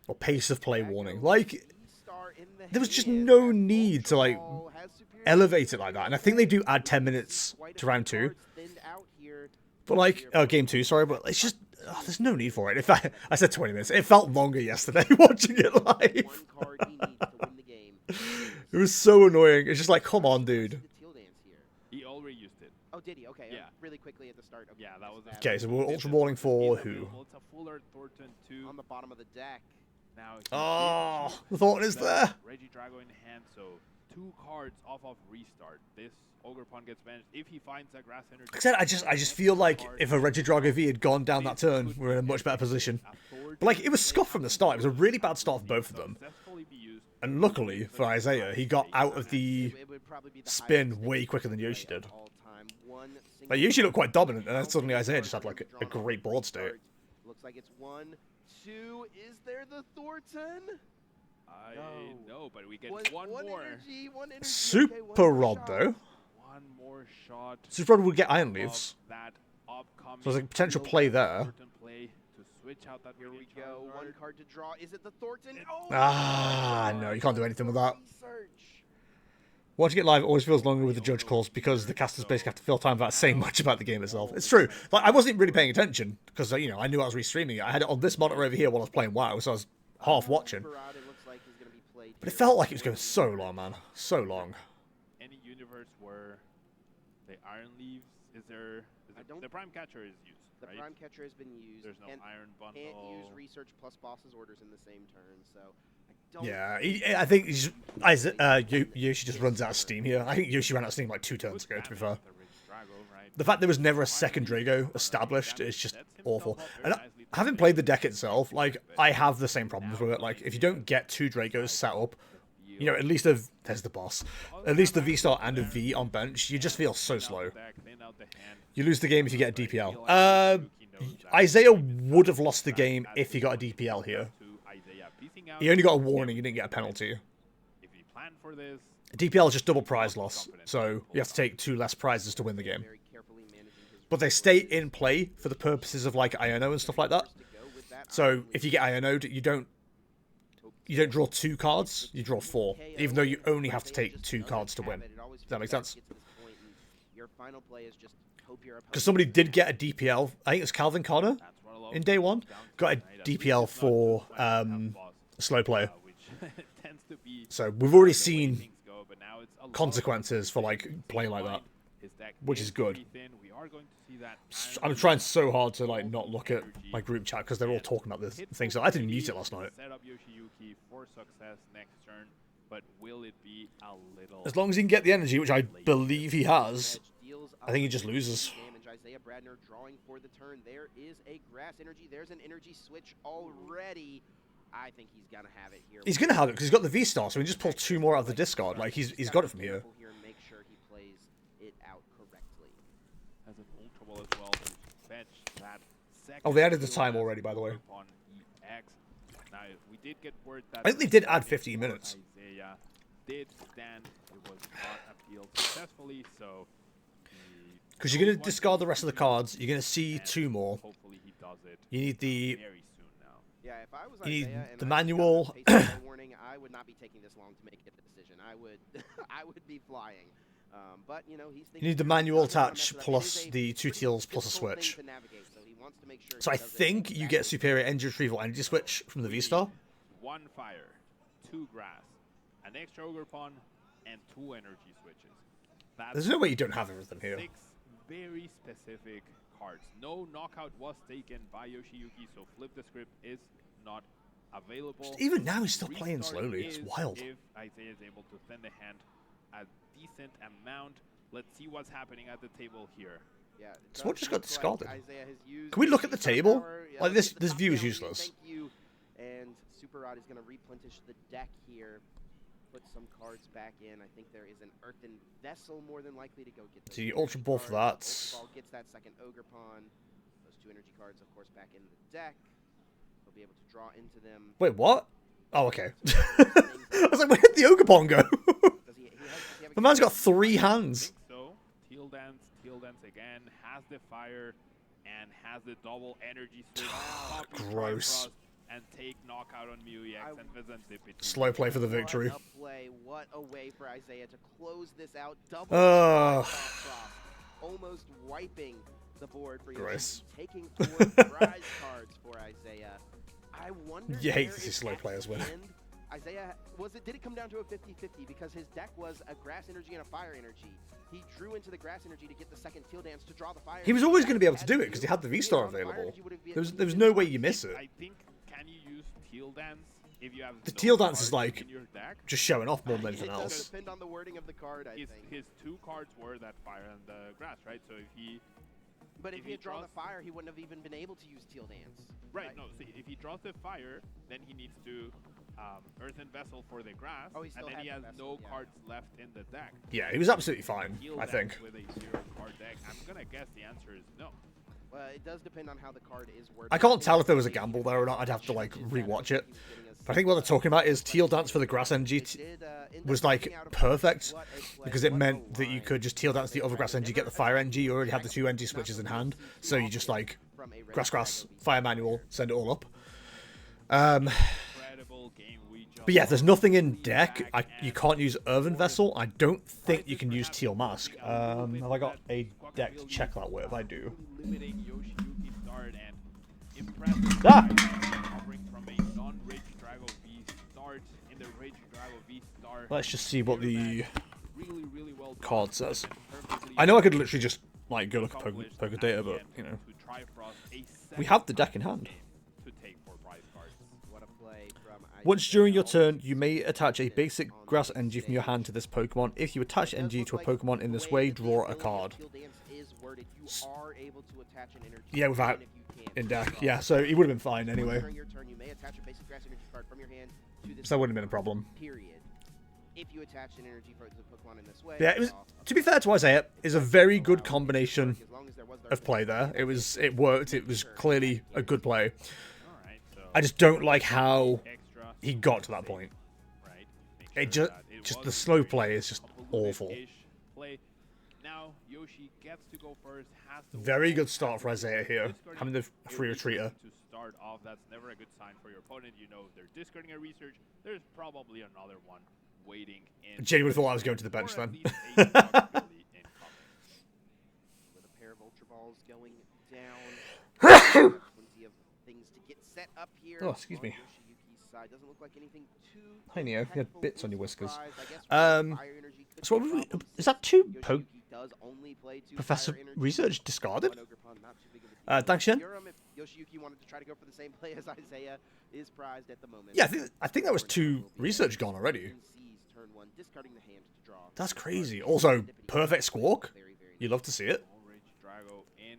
Or pace of play warning. Like, there was just no need to, like, elevate it like that. And I think they do add 10 minutes to round 2. But, like, game 2, sorry, but it's just, there's no need for it. In fact, I said 20 minutes. It felt longer yesterday watching it live. It was so annoying. It's just like, come on, dude. He already used it. Oh, did he? Okay, yeah. Really quickly at the start. Okay, yeah, that was okay, so we're ultra balling for who? It's a fuller Thornton 2. On the bottom of the deck. Now oh, the Thornton is there. Regidrago in hand, so 2 cards off of restart. This Ogre Pawn gets banished if he finds a grass energy. Like I said, I just feel like if a Regidrago V had gone down that turn, we're in a much better position. But like, it was scuffed from the start. It was a really bad start for both of them. And luckily for Isaiah, he got out of the spin way quicker than Yoshi did. Like, Yoshi looked quite dominant, and then suddenly Isaiah just had like a great board state. Looks like it's 1, 2. Is there the Thornton? I know, but we get one more. Energy, one energy. Super Rod, though. One more shot. Super Rod would get Iron Leaves. That So there's a potential play there. Here we go. 1 card to draw. Is it the Thornton? Oh, Ah, no, you can't do anything with that. Watching it live always feels longer with the judge calls because the casters basically have to fill time without saying much about the game itself. It's true. Like, I wasn't really paying attention because, you know, I knew I was restreaming it. I had it on this monitor over here while I was playing WoW, so I was half watching. But it felt like it was going so long, man. So long. Any universe where the Iron Leaves, the Prime Catcher is used, The right? Prime Catcher has been used. There's no Iron Bundle. Can't use Research plus Boss's Orders in the same turn, so I don't... Yeah, I think Yoshi just runs out of steam here. I think Yoshi ran out of steam like 2 turns ago, to be fair. The fact there was never a second Drago established is just awful. And having played the deck itself, like, I have the same problems with it. Like, if you don't get 2 Dragos set up, you know, at least there's the boss. At least the V-Star and a V on bench, you just feel so slow. You lose the game if you get a DPL. Isaiah would have lost the game if he got a DPL here. He only got a warning, he didn't get a penalty. DPL is just double prize loss, so you have to take 2 less prizes to win the game. But they stay in play for the purposes of like Iono and stuff like that. So if you get Iono'd, you don't draw 2 cards, you draw 4, even though you only have to take 2 cards to win. Does that make sense? Because somebody did get a DPL, I think it was Calvin Connor in day 1, got a DPL for slow player. So we've already seen consequences for like playing like that, which is good. I'm trying so hard to like not look at my group chat because they're all talking about this thing. So I didn't mute it last night. As long as he can get the energy, which I believe he has, I think he just loses. Isaiah Bradner drawing for the turn. There is a grass energy. There's an energy switch already. I think he's gonna have it here. He's gonna have it because he's got the V-Star, so he just pull 2 more out of the discard. Like he's got it from here. Make sure he plays it out correctly. Has an Ultra Ball as well to fetch that second. Oh, they added the time already, by the way. Now we did get word that I think they did add 15 minutes. Isaiah did stand. It was not appealed successfully, so. Because you're going to discard the rest of the cards. You're going to see 2 more. Hopefully he does it. You need the very soon now. Yeah, if I was you need Isaiah and the I manual. got a warning, I would not be taking this long to make a decision. I would be flying. But you know, he's thinking You need the manual attach plus the 2 teals plus a switch. So I think you get superior energy retrieval energy switch from the V-Star. 1 fire, 2 grass, an extra Ogre Pawn, and 2 energy switches. There's no way you don't have everything here. 6 very specific cards. No knockout was taken by Yoshiyuki, so Flip the Script is not available. Even now, he's still playing slowly. It's wild. If Isaiah is able to thin the hand a decent amount, let's see what's happening at the table here. Yeah, So what just got discarded? Can Can we look at the table? Like this view is useless. Thank you. And Super Rod is going to replenish the deck here. Put some cards back in. I think there is an Earthen Vessel more than likely to go get those. So you Ultra Ball for that. Ultra Ball gets that second Ogre Pawn. Those 2 energy cards, of course, back in the deck. He'll be able to draw into them. Wait, what? Oh, okay. I was like, where did the Ogre Pawn go? The man's got 3 hands. So, Teal Dance again, has the fire, and has the double energy switch. Gross. And take knockout on Muyex and Vizantipity. Slow play for the victory. What a play. What a way for Isaiah to close this out. Double almost wiping the board for Gross. Yoshi. Taking 4 prize cards for Isaiah. I wonder. You hate to see slow players win. Isaiah, did it come down to a 50-50 because his deck was a grass energy and a fire energy. He drew into the grass energy to get the second Teal Dance to draw the fire. He was always going to be able to do it because he had the V-Star available. There was no way you miss it. I think, can you use Teal Dance if you have The no teal dance cards is like in your deck, just showing off more than anything It does else. depend on the wording of the card, I think. his 2 cards were that fire and the grass, right? So if he But if if he had he drawn draws- the fire, he wouldn't have even been able to use Teal Dance. right, no, see, if he draws the fire, then he needs to Earthen Vessel for the grass, Oh, he and still then had he the has vessel, no yeah. cards left in the deck. Yeah, he was absolutely fine, Teal I Dance think. with a 0 card deck, I'm gonna guess the answer is no. Well, it does depend on how the card is worded. I can't tell if there was a gamble there or not. I'd have to like rewatch it. But I think what they're talking about is Teal Dance for the Grass NG was like perfect because it meant that you could just Teal Dance the other Grass NG, get the Fire NG. You already have the 2 NG switches in hand, so you just like Grass, Fire Manual, send it all up. Incredible game we just But yeah, there's saw. nothing in deck. You can't use Earthen Vessel. I don't think you can use Teal Mask. Have I got a deck to check that with? I do. Limiting Yoshiyuki start and impressive Ah! covering from a non-Rage Drago V start in the Rage Drago V star. Let's just see what the Really, really well done. card says. Perfectly I know I could literally just like go look at poker data, but you know, to Trifrost, a we have the deck in hand. to take for prize cards. What a play from Once during your turn, you may attach a basic Grass NG from your hand to this Pokemon. If you attach NG to a Pokemon in this way, draw a card. Yeah, without in deck. Yeah, so he would have been fine anyway. During your turn, you may attach a basic grass energy card from your hand to this So that wouldn't have been a problem. period. If you attach an energy for the Pokemon in this way, Yeah, it was. To be fair to Isaiah, is a very good combination of play there. It worked. It was clearly a good play. Alright, so I just don't like how extra he got to that point. right. Make It sure just, that it just was the a slow very play is just awful. competitive-ish play. Now Yoshi gets to go first, has to Very win. good start for Isaiah here, Discarding having the a free research retreater. to start off, that's never a good sign for your opponent. You know, if they're discarding a research, there's probably another one waiting in. Jenny would have thought I was going to the bench or at then. least a possibility incoming. with a pair of Ultra Balls going down. Plenty of things to get set up here. Oh, excuse me. On Yoshiyuki's side. Doesn't look like anything too Hi, Neo. You had impactful bits on your with whiskers. surprise. I guess Um, fire energy could So be what problems. is that? Two Yoshiyuki does only play 2 Professor fire energy. Research discarded? One Ogre Pond, not too big of a deal. Thanks, Shen. Yuram, if Yoshiyuki wanted to try to go for the same play as Isaiah, is prized at the moment. Yeah, I think that was 2 research gone already. And sees turn 1, discarding the hand to draw. That's crazy. Also, perfect Squawk. Very, very You love to see it. No Rage Drago in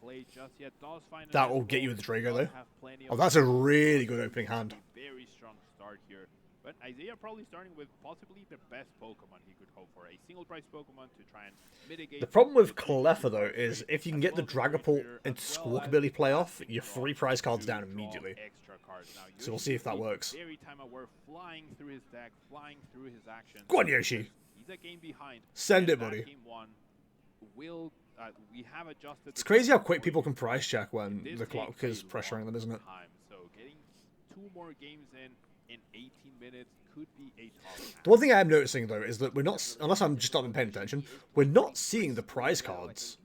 play just yet. Does find That an will end get you goal, with the Drago, does though. have plenty Oh, of that's a goals. really good opening hand. Very strong start here. But Isaiah probably starting with possibly the best Pokemon he could hope for. A single price Pokemon to try and mitigate. The problem with Cleffa, though, is if you can get the Dragapult into Squawkabilly playoff, your 3 prize cards down immediately. Extra cards. Now, So we'll see if that Yoshi works. Very time aware, flying through his deck, flying through his actions. Go on, Yoshi. He's a game behind. Send it, And that buddy. Game 1 will. We have adjusted. It's the crazy how time quick for people you. can price check when This the takes clock a is pressuring them, isn't it? long time. So getting 2 more games in 18 minutes could be a tough task. The one thing I am noticing, though, is that we're not, unless I'm just not been paying attention, we're not seeing the prize cards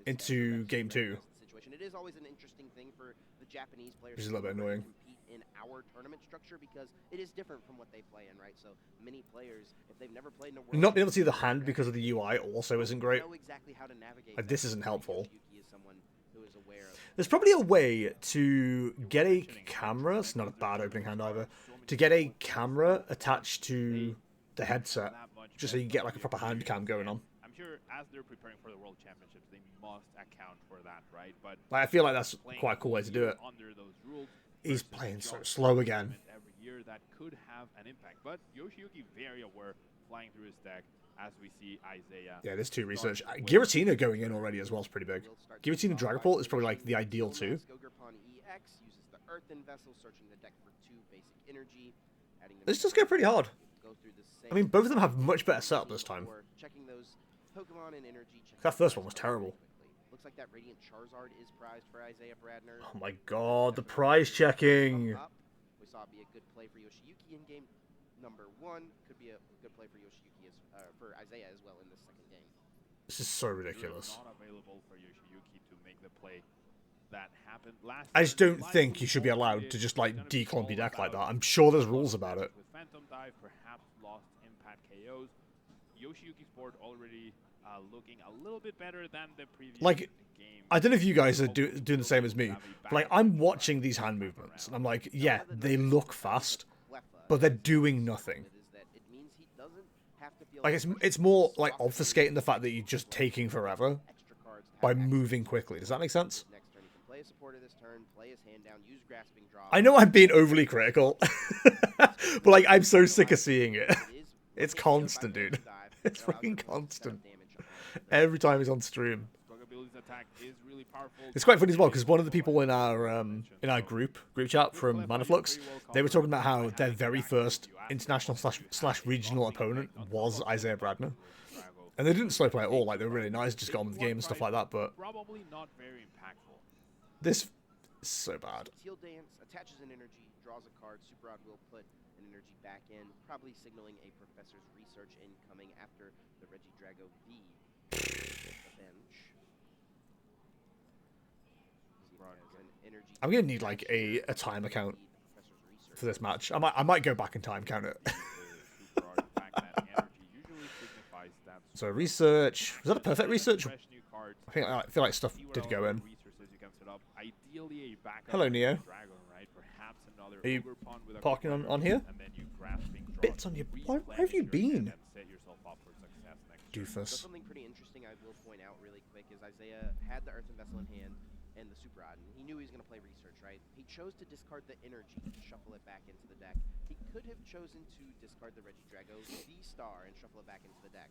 into Game 2. Situation. It is always an interesting thing for the Japanese players Which is a little bit to annoying. compete in our tournament structure because it is different from what they play in, right? So many players, if they've never played in a world, Not being able to see the hand because of the UI also isn't great. know exactly how to navigate. Like, this that. isn't helpful. Yoshiyuki is someone who is aware of. There's probably a way to get a camera, it's not a bad opening hand either, to get a camera attached to the headset, just so you get like a proper hand cam going on. I'm sure as they're preparing for the World Championships, they must account for that, right? But Like, I feel like that's playing quite a cool way to do it. Under those rules, He's versus playing so just slow again. every year, that could have an impact. But Yoshiyuki very aware, flying through his deck as we see Isaiah. Yeah, there's 2 research. Giratina going in already as well is pretty big. Giratina Dragapult is probably like the ideal 2. Ogre Pond EX uses the Earthen Vessel, searching the deck for 2 basic energy. Adding them This does go pretty hard. Go through the same I mean, both of them have much better setup this time. before checking those Pokemon and energy. checking That first the one was cards terrible. quickly. Looks like that Radiant Charizard is prized for Isaiah Bradner. Oh my god, the prize checking. Up. We saw it be a good play for Yoshiyuki in game number 1. Could be a good play for Yoshiyuki for Isaiah as well in this second game. This is so You're ridiculous. not available for Yoshiyuki to make the play that happened last I just year. don't Live think Room you should be allowed is to just like gonna be declump all your deck like that. about I'm sure there's rules about it. With Phantom Dive, perhaps lost impact KOs. Yoshiyuki's board already looking a little bit better than the previous Like, game. I don't know if you guys are doing the same as me, but like I'm watching these hand movements and I'm like, yeah, they look fast, but they're doing nothing. Like it's more like obfuscating the fact that you're just taking forever by moving quickly. Does that make sense? I know I'm being overly critical, but like I'm so sick of seeing it. It's constant, dude. It's freaking constant. Every time he's on stream. It's quite funny as well because one of the people in our group chat from Manaflux, they were talking about how their very first international slash regional opponent was Isaiah Bradner, and they didn't slow play at all. Like they were really nice, just got on with the game and stuff like that. But Probably not very impactful. this is so bad. Teal Dance attaches an energy, draws a card. Super Rod will put an energy back in, probably signaling a Professor's Research incoming after the Regidrago V the bench. I'm gonna need like a time account for this match. I might go back and time count it. So research, was that a perfect research? I feel like stuff did go in. Hello Neo. Are you parking on here? Bits on your. Where have you been? Doofus. Something pretty interesting I will point out really quick is Isaiah had the Earthen Vessel in hand and the Super Rod, and he knew he was going to play Research, right? He chose to discard the energy to shuffle it back into the deck. He could have chosen to discard the Regidrago V-Star and shuffle it back into the deck.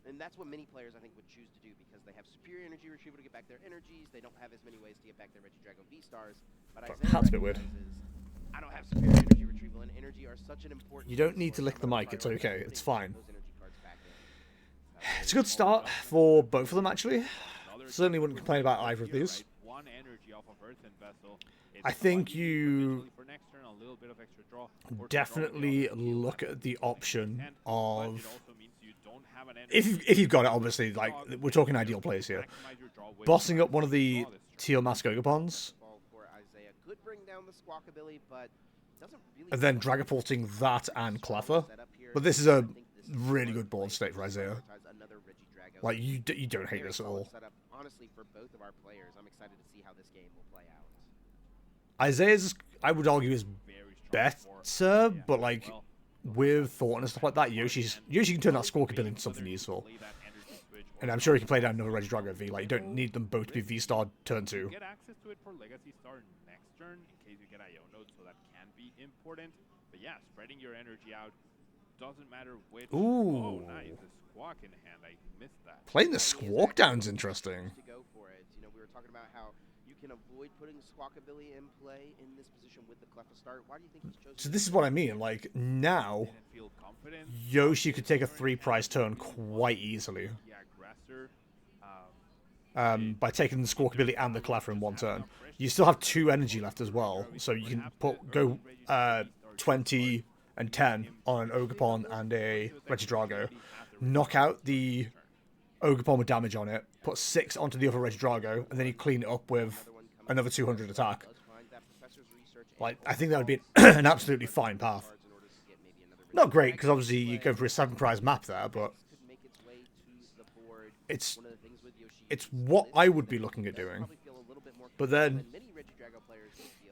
And that's what many players, I think, would choose to do because they have superior energy retrieval to get back their energies. They don't have as many ways to get back their Regidrago V-Stars. But Isaiah That's a bit weird. I don't have superior energy retrieval, and energy are such an important... You don't need to lick the mic, it's okay, it's fine. It's a good start for both of them, actually. Certainly wouldn't complain about either of these. I think you definitely look at the option of... If you've got it, obviously, like, we're talking ideal plays here. Bossing up one of the Teal Mask Ogopons, and then Dragapulting that and Cleffer. But this is a really good board state for Isaiah. Like, you don't hate this at all. Honestly, for both of our players, I'm excited to see how this game will play out. Isaiah's, I would argue, is better, but like with Thornton and stuff like that, Yoshi can turn that Squawk ability into something useful. And I'm sure he can play down another Regidrago V. Like, you don't need them both to be V-Star turn 2. Get access to it for Legacy Star next turn in case you get IO nodes, so that can be important. But yeah, spreading your energy out doesn't matter which. Ooh. Oh, nice. The Squawk in hand. I missed that. Playing the Squawk down's interesting. To go for it. You know, we were talking about how you can avoid putting Squawk ability in play in this position with the Cleffa start. Why do you think he's chosen? So this is what I mean. Like, now, Yoshi could take a 3-prize turn quite easily. By taking the Squawk ability and the Cleffa in one turn. You still have 2 energy left as well, so you can go 20 and 10 on an Ogopon and a Regidrago, knock out the Ogopon with damage on it, put 6 onto the other Regidrago, and then you clean it up with another 200 attack. Like, I think that would be an absolutely fine path. Not great, because obviously you go for a 7-prize map there, but it's what I would be looking at doing. But then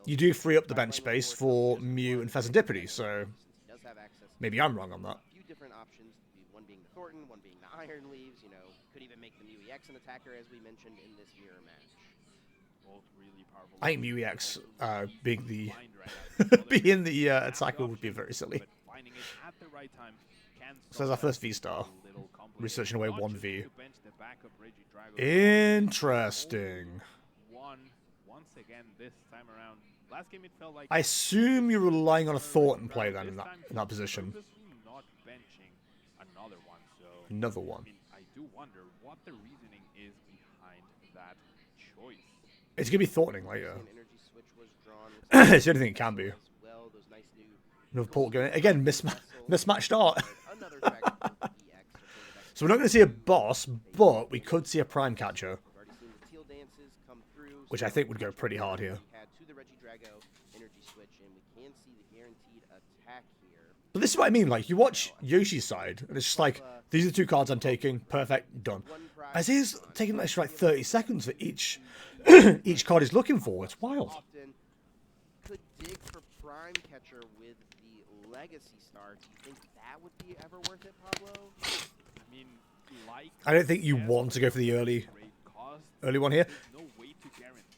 you do free up the bench space for Mew and Pheasantipity, so maybe I'm wrong on that. A few different options, one being the Thornton, one being the Iron Leaves, you know, could even make the Mew EX an attacker, as we mentioned in this mirror match. Both really powerful. I think Mew EX being the attacker would be very silly. So there's our first V-Star. Researching away 1V. Interesting. Once again this time around. Last game it felt like I assume you're relying on a Thornton play then in that position. Not benching another one, so Another one. I mean, I do wonder what the reasoning is behind that choice. It's gonna be Thorntoning later. An energy switch was drawn. It's the only thing it can be. Well, those nice new Another port going again. Mismatched start. another Dragon EX. So we're not going to see a boss, but we could see a prime catcher, We've already seen the Teal Dances come through. which I think would go pretty hard here. Had to the Regidrago energy switch, and we can see the guaranteed attack here. But this is what I mean. Like, you watch Yoshi's side, and it's just like, these are the 2 cards I'm taking. Perfect. Done. Isaiah's taking an extra, like, 30 seconds for each each card he's looking for. It's wild. Could dig for Prime Catcher with the Legacy Star. Do you think that would be ever worth it, Pablo? I mean, like, I don't think you want to go for the early one here.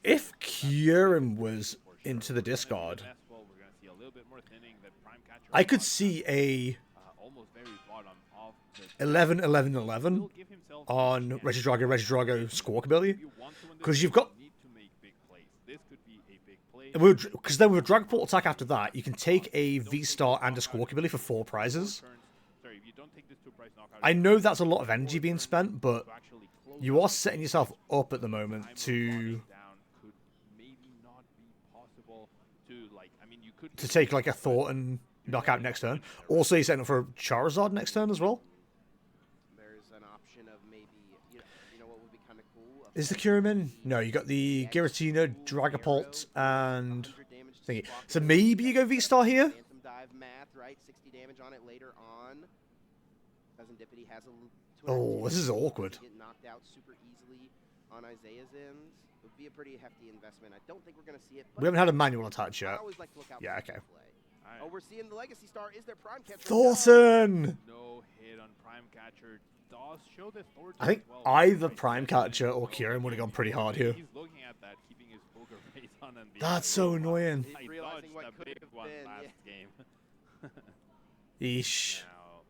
If Kieran was into the discard, I could see a 11-11-11 on Regidrago score ability, because you've got, because then with a Drag Port attack after that, you can take a V-Star and a Squawk ability for 4 prizes. I know that's a lot of energy being spent, but you are setting yourself up at the moment to take like a Thought and knockout next turn. Also, you're setting up for Charizard next turn as well. There's an option of maybe, you know what would be kind of cool. Is the Kyurem? No, you got the Giratina, Dragapult, and thingy. So maybe you go V-Star here. Phantom Dive math, right? 60 damage on it later on. Serendipity has a. Oh, this is awkward. Get knocked out super easily on Isaiah's ends. It would be a pretty hefty investment. I don't think we're going to see it. We haven't had a manual attach yet. I always like to look out Yeah, for okay. play. Oh, we're seeing the Legacy Star. Is there Prime Catcher? Thornton! No hit on Prime Catcher. Does show the Thornton I think as well. either Prime Catcher or Kieran would have gone pretty hard here. He's looking at that, keeping his poker face on and being That's so annoying. I Realizing dodged what a could big have one been, last yeah. game. Eesh. Now,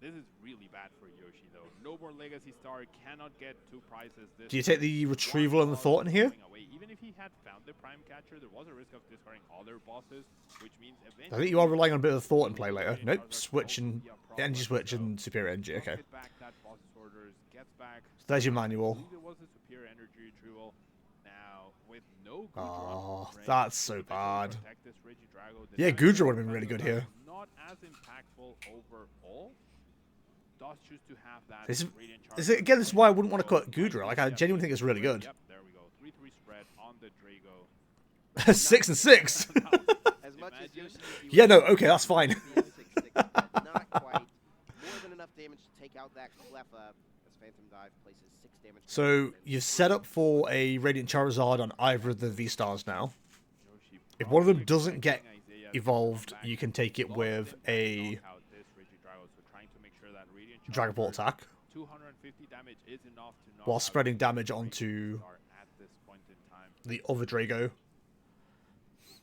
this is really bad for Yoshi, though. No more Legacy Star, cannot get 2 prizes. This Do you take the Retrieval and the Thornton here? Even if he had found the Prime Catcher, there was a risk of discarding other bosses, which means eventually... I think you are relying on a bit of the Thornton play later. Nope, switch and energy switch and superior energy. Okay. So there's your manual. Oh, that's so bad. Yeah, Gudra would have been really good here. Not as impactful overall. Does choose to have that Again, this is why I wouldn't want to cut Gudra. Like, I genuinely think it's really good. Yep, there we go. 3-3 spread on the Drago. 6 and 6. As much as Yoshi, Yeah, no, okay, that's fine. 6-6, not quite. More than enough damage to take out that Cleffa as Phantom Dive places 6 damage. So you've set up for a Radiant Charizard on either of the V-Stars now. If one of them doesn't get evolved, you can take it with a Dragon Ball attack, 250 damage is enough to knock while out spreading damage onto at this point in time. the other Drago.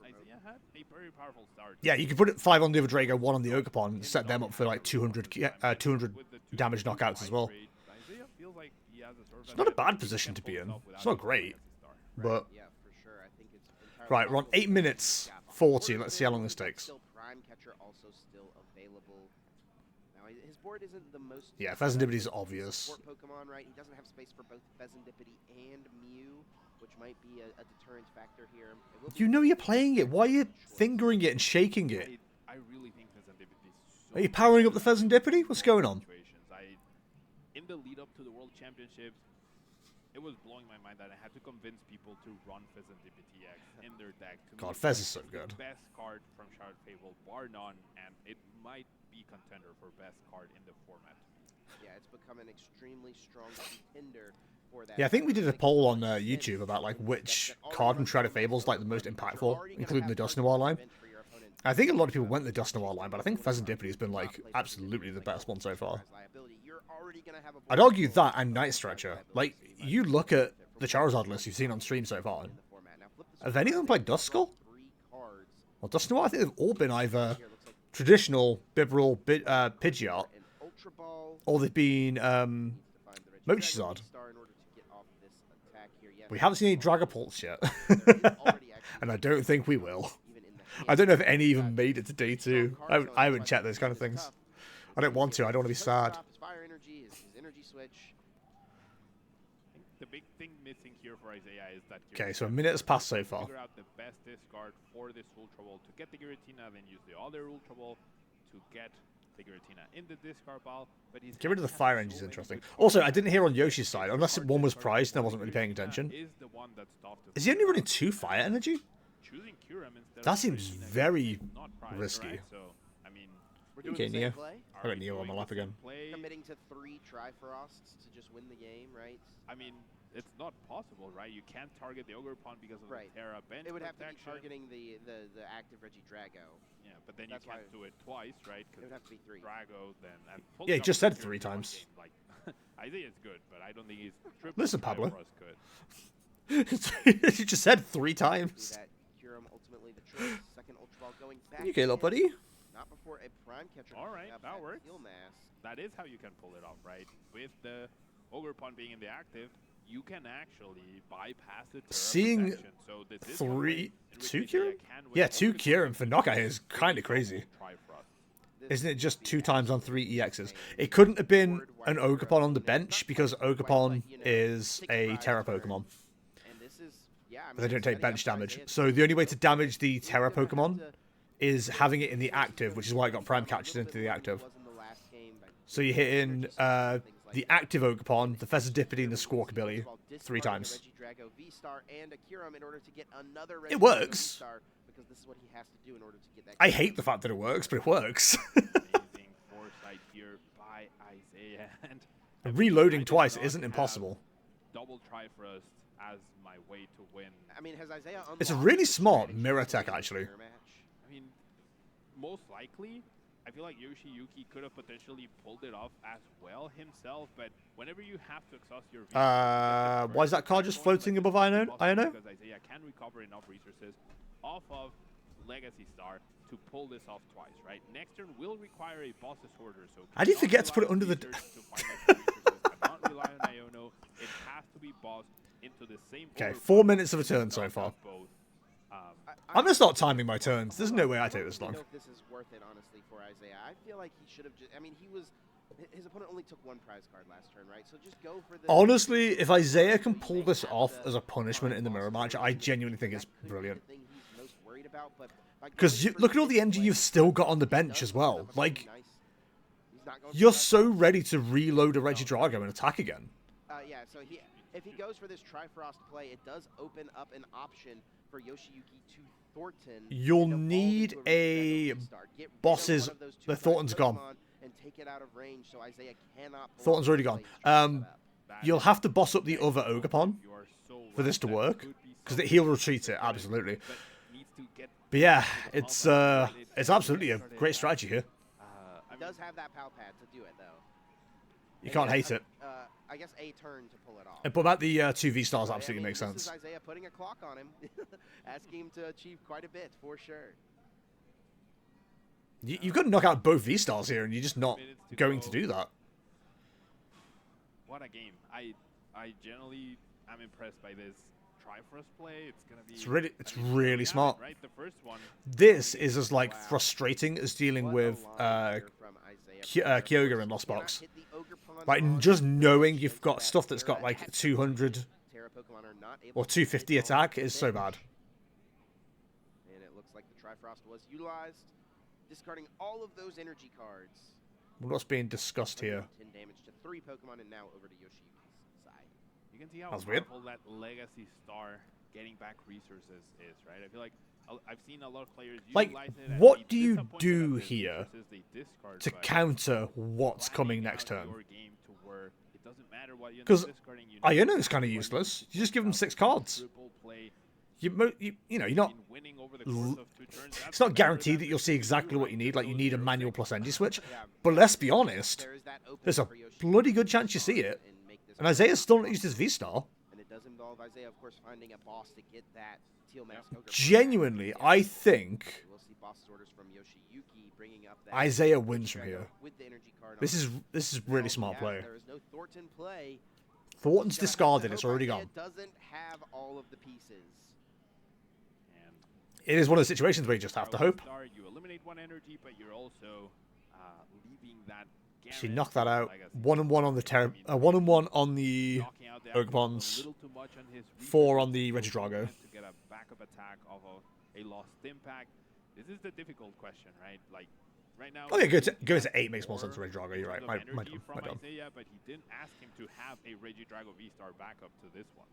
Isaiah had a very powerful start. Yeah, you can put it 5 on the other Drago, 1 on the Ogerpon, set them up for like 200 damage knockouts as well. Isaiah feels like he has a sort of It's not a bad position to be in. It's not great, but Yeah, for sure. I think it's entirely right, we're on 8 minutes 40. Let's see how long this takes. Still Prime Catcher also still available. Now his board isn't the most. Yeah, Pheasantipity is obvious. Support Pokemon, right? He doesn't have space for both Pheasantipity and Mew, which might be a deterrent factor here. It will be You know you're playing it. Why are you fingering it and shaking it? I really think Pheasantipity is so Are you powering up the Pheasantipity? What's going on? In the lead up to the World Championships, it was blowing my mind that I had to convince people to run Pheasantipity X in their deck. God, Fez is so good. The best card from Shard Fable, bar none, and it might be contender for best card in the format. Yeah, it's become an extremely strong contender for that. Yeah, I think we did a poll on YouTube about like which card from Shroud of Fable is like the most impactful, including the Dust Noir line. I think a lot of people went the Dust Noir line, but I think Pheasantipity has been like absolutely the best one so far. I'd argue that and Night Stretcher. Like, you look at the Charizard list you've seen on stream so far. Have any of them played Duskull? Well, Dust Noir, I think they've all been either traditional, Bibarel, Pidgeot, or they've been Mochizard. We haven't seen any Dragapults yet. And I don't think we will. I don't know if any even made it to day 2. I haven't checked those kind of things. I don't want to. I don't want to be sad. Fire energy, his energy switch. The big thing missing here for Isaiah is that. Okay, so a minute has passed so far. Figure out the best discard for this Ultra Ball to get the Giratina, then use the other Ultra Ball to get the Giratina in the discard pile. But he's Get rid of the fire engine is interesting. Also, I didn't hear on Yoshi's side, unless one was prized and I wasn't really paying attention. Is the one that's tough to Is he only running 2 fire energy? choosing Kyurem instead That of seems Regina very is not priced, risky. right? So, I mean, We're doing Okay, the same Neo. play. I got Neo on my lap again. Committing to 3 Trifrosts to just win the game, right? I mean, it's not possible, right? You can't target the Ogre Pawn because of the Terra bench It would have to be protection. targeting the active Regidrago. Yeah, but then That's you can't do it twice, right? It would have to be 3. Drago, then... And Yeah, he Pulling just up said the 3 Kyurem times. game, like, Isaiah's good, but I don't think he's triple Listen, Pablo. Triforce good. You just said 3 times. That Kyurem ultimately the choice. Second Ultra Ball going back. You okay, little buddy? Not before a Prime Catcher. All right, that works. Steel Mask. That is how you can pull it off, right? With the Ogre Pawn being in the active, you can actually bypass the Terra Seeing protection. So this is one way 3, in which 2 Isaiah Kyurem? can win Yeah, over 2 the Kyurem for knockout is kind of crazy. Trifrost. Isn't it just 2 times on 3 EXs? It couldn't have been an Ogerpon on the bench because Ogerpon is a Terra Pokemon. And this is, yeah, I mean, But they don't take setting up bench for damage. Isaiah to So the only way to damage the He's Terra gonna have Pokemon to- is having it in the active, which is why it got Prime Catches into the active. So you're hitting the active Ogerpon, the Fezzidipity, and the Squawkabilly 3 times. It works. I hate the fact that it works, but it works. Amazing foresight here by Isaiah. And Reloading I did twice not isn't have impossible. Double Trifrost as my way to win. I mean, has Isaiah It's a unlocked really the smart strategy mirror to tech, win the actually. mirror match? I mean, most likely, I feel like Yoshiyuki could have potentially pulled it off as well himself, but whenever you have to exhaust your Why is that card just floating above Iono? Because Isaiah can recover enough resources off of Legacy Star to pull this off twice, right? Next turn will require a boss's order, so How do you cannot forget to put rely it under on the... research to find extra resources, cannot rely on Iono. It has to be bossed into the same Okay, order 4 boss minutes of a to turn so knock far. out both. I'm gonna start timing my turns. There's no way I take this I long. don't know if this is worth it, honestly, for Isaiah. I feel like he should have just... I mean, his opponent only took 1 prize card last turn, right? So just go for the... Honestly, if Isaiah can pull this off as a punishment in the mirror match, I genuinely think it's brilliant. Because look at all the energy you've still got on the bench as well. Like, you're so ready to reload a Regidrago and attack again. Yeah, so if he goes for this Trifrost play, it does open up an option for Yoshiyuki to Thornton. You'll and evolve need into a Regidrago V-Star. Get rid of bosses... one of those 2 The Thornton's gone. Pokemon and take it out of range so Isaiah cannot pull Thornton's off already the gone. play he's trying to set up. You'll have to boss up the other Ogerpon for this to work, because he'll retreat it, absolutely. But yeah, it's absolutely a great strategy here. He does have that PAL pad to do it, though. You can't hate it. I guess a turn to pull it off. But about the 2 V-Stars But, I absolutely mean, makes this sense. is Isaiah putting a clock on him, asking him to achieve quite a bit, for sure. You've got to knock out both V-Stars here, and you're just not going to do that. What a game. I generally am impressed by this Triforce play. It's gonna be... It's really smart. Right? The first one... This is as like frustrating as dealing with Kyogre in Lost Box. Like, just knowing you've got stuff that's got like 200 or 250 attack is so bad. And it looks like the Trifrost was utilized, discarding all of those energy cards. What's being discussed here? 10 damage to 3 Pokemon, and now over to Yoshiyuki's side. You can see how That's weird. powerful that Legacy Star getting back resources is, right? I feel like I've seen a lot of players Like, utilize it and what be do you disappointed do at the here resources they discard, to but counter what's coming planning next out turn? your game to where it doesn't matter what you end up 'Cause discarding, you know Iono is kind of when useless. you You just give them out 6 cards. triple play, You know, you're not... been winning over the course of 2 turns. It's not guaranteed that you'll see exactly what you need. Like, you need a manual plus energy switch. But let's be honest, There is that there's a opening for Yoshiyuki bloody good chance you see it. and make this And Isaiah's still not used his V-Star. And it does involve Isaiah, of course, finding a boss to get that Teal Mask Ogre. Genuinely, I think We'll see boss orders from Yoshiyuki bringing up that Isaiah wins from Regidrago here. with the energy card This on is it. really All smart he play. has, there is no Thornton play. Thornton's He's gonna have discarded. to It's hope already Isaiah gone. doesn't have all of the pieces. And It is one of the situations where you just have to hope. Star, you eliminate 1 energy, but you're also leaving that. She Garen knocked that out. Legacy. 1-1 on the one and one on the Knocking out the Ogerpons. a little too much on his 4 on the resources Regidrago. to get a backup attack of a lost impact. This is the difficult question, right? Like right now. Oh yeah, go to 8 makes more sense for Regidrago. You're right. in My terms of energy dumb. from Isaiah, but he didn't ask him to have a Regidrago V-Star backup to this one.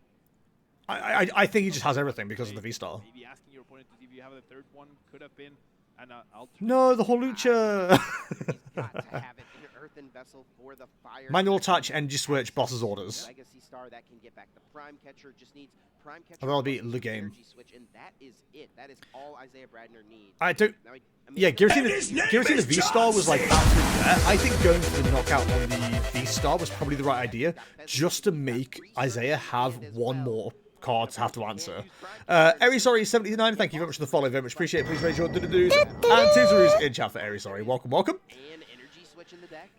I think he just has everything because of the V-Star. Maybe asking your opponent to see if you have a third one could have been an alternate. No, the Holucha! He's got to have it in an earthen vessel for the fire. Manual touch, energy switch, boss's orders. Legacy Star that can get back the Prime Catcher. Just needs Prime Catcher. And that'll be the game. Energy switch, and that is it. That is all Isaiah Bradner needs. I don't. Now, Yeah, guaranteeing the V-Star was like absolutely there. I think going for the knockout on the V-Star was probably the right idea, just to make Isaiah have one more card to have to answer. Sorry79, thank you very much for the follow, very much appreciate it. Please raise your do-do-doos. And Tizaru's in chat for Sorry. Welcome, welcome. And energy switch in the deck.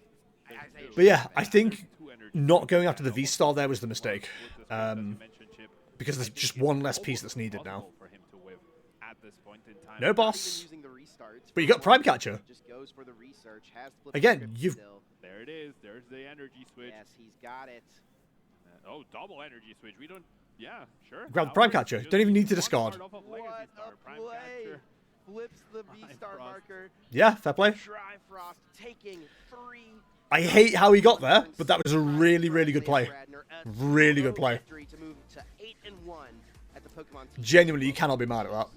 But yeah, I think not going after the V-Star there was the mistake. Because there's just one less piece that's needed now. No boss. But you got Prime Catcher. Just goes for the research. Has flipped Again, script you've... still. There it is. There's the energy switch. Yes, he's got it. Oh, double energy switch. We don't... Yeah, sure. Grab the Prime Catcher. Don't even need to discard. What a play! Flips the V-Star marker. Yeah, fair play. Trifrost taking 3. I hate how he got there, but that was a really, really good play. Really good play. Genuinely, you cannot be mad at that.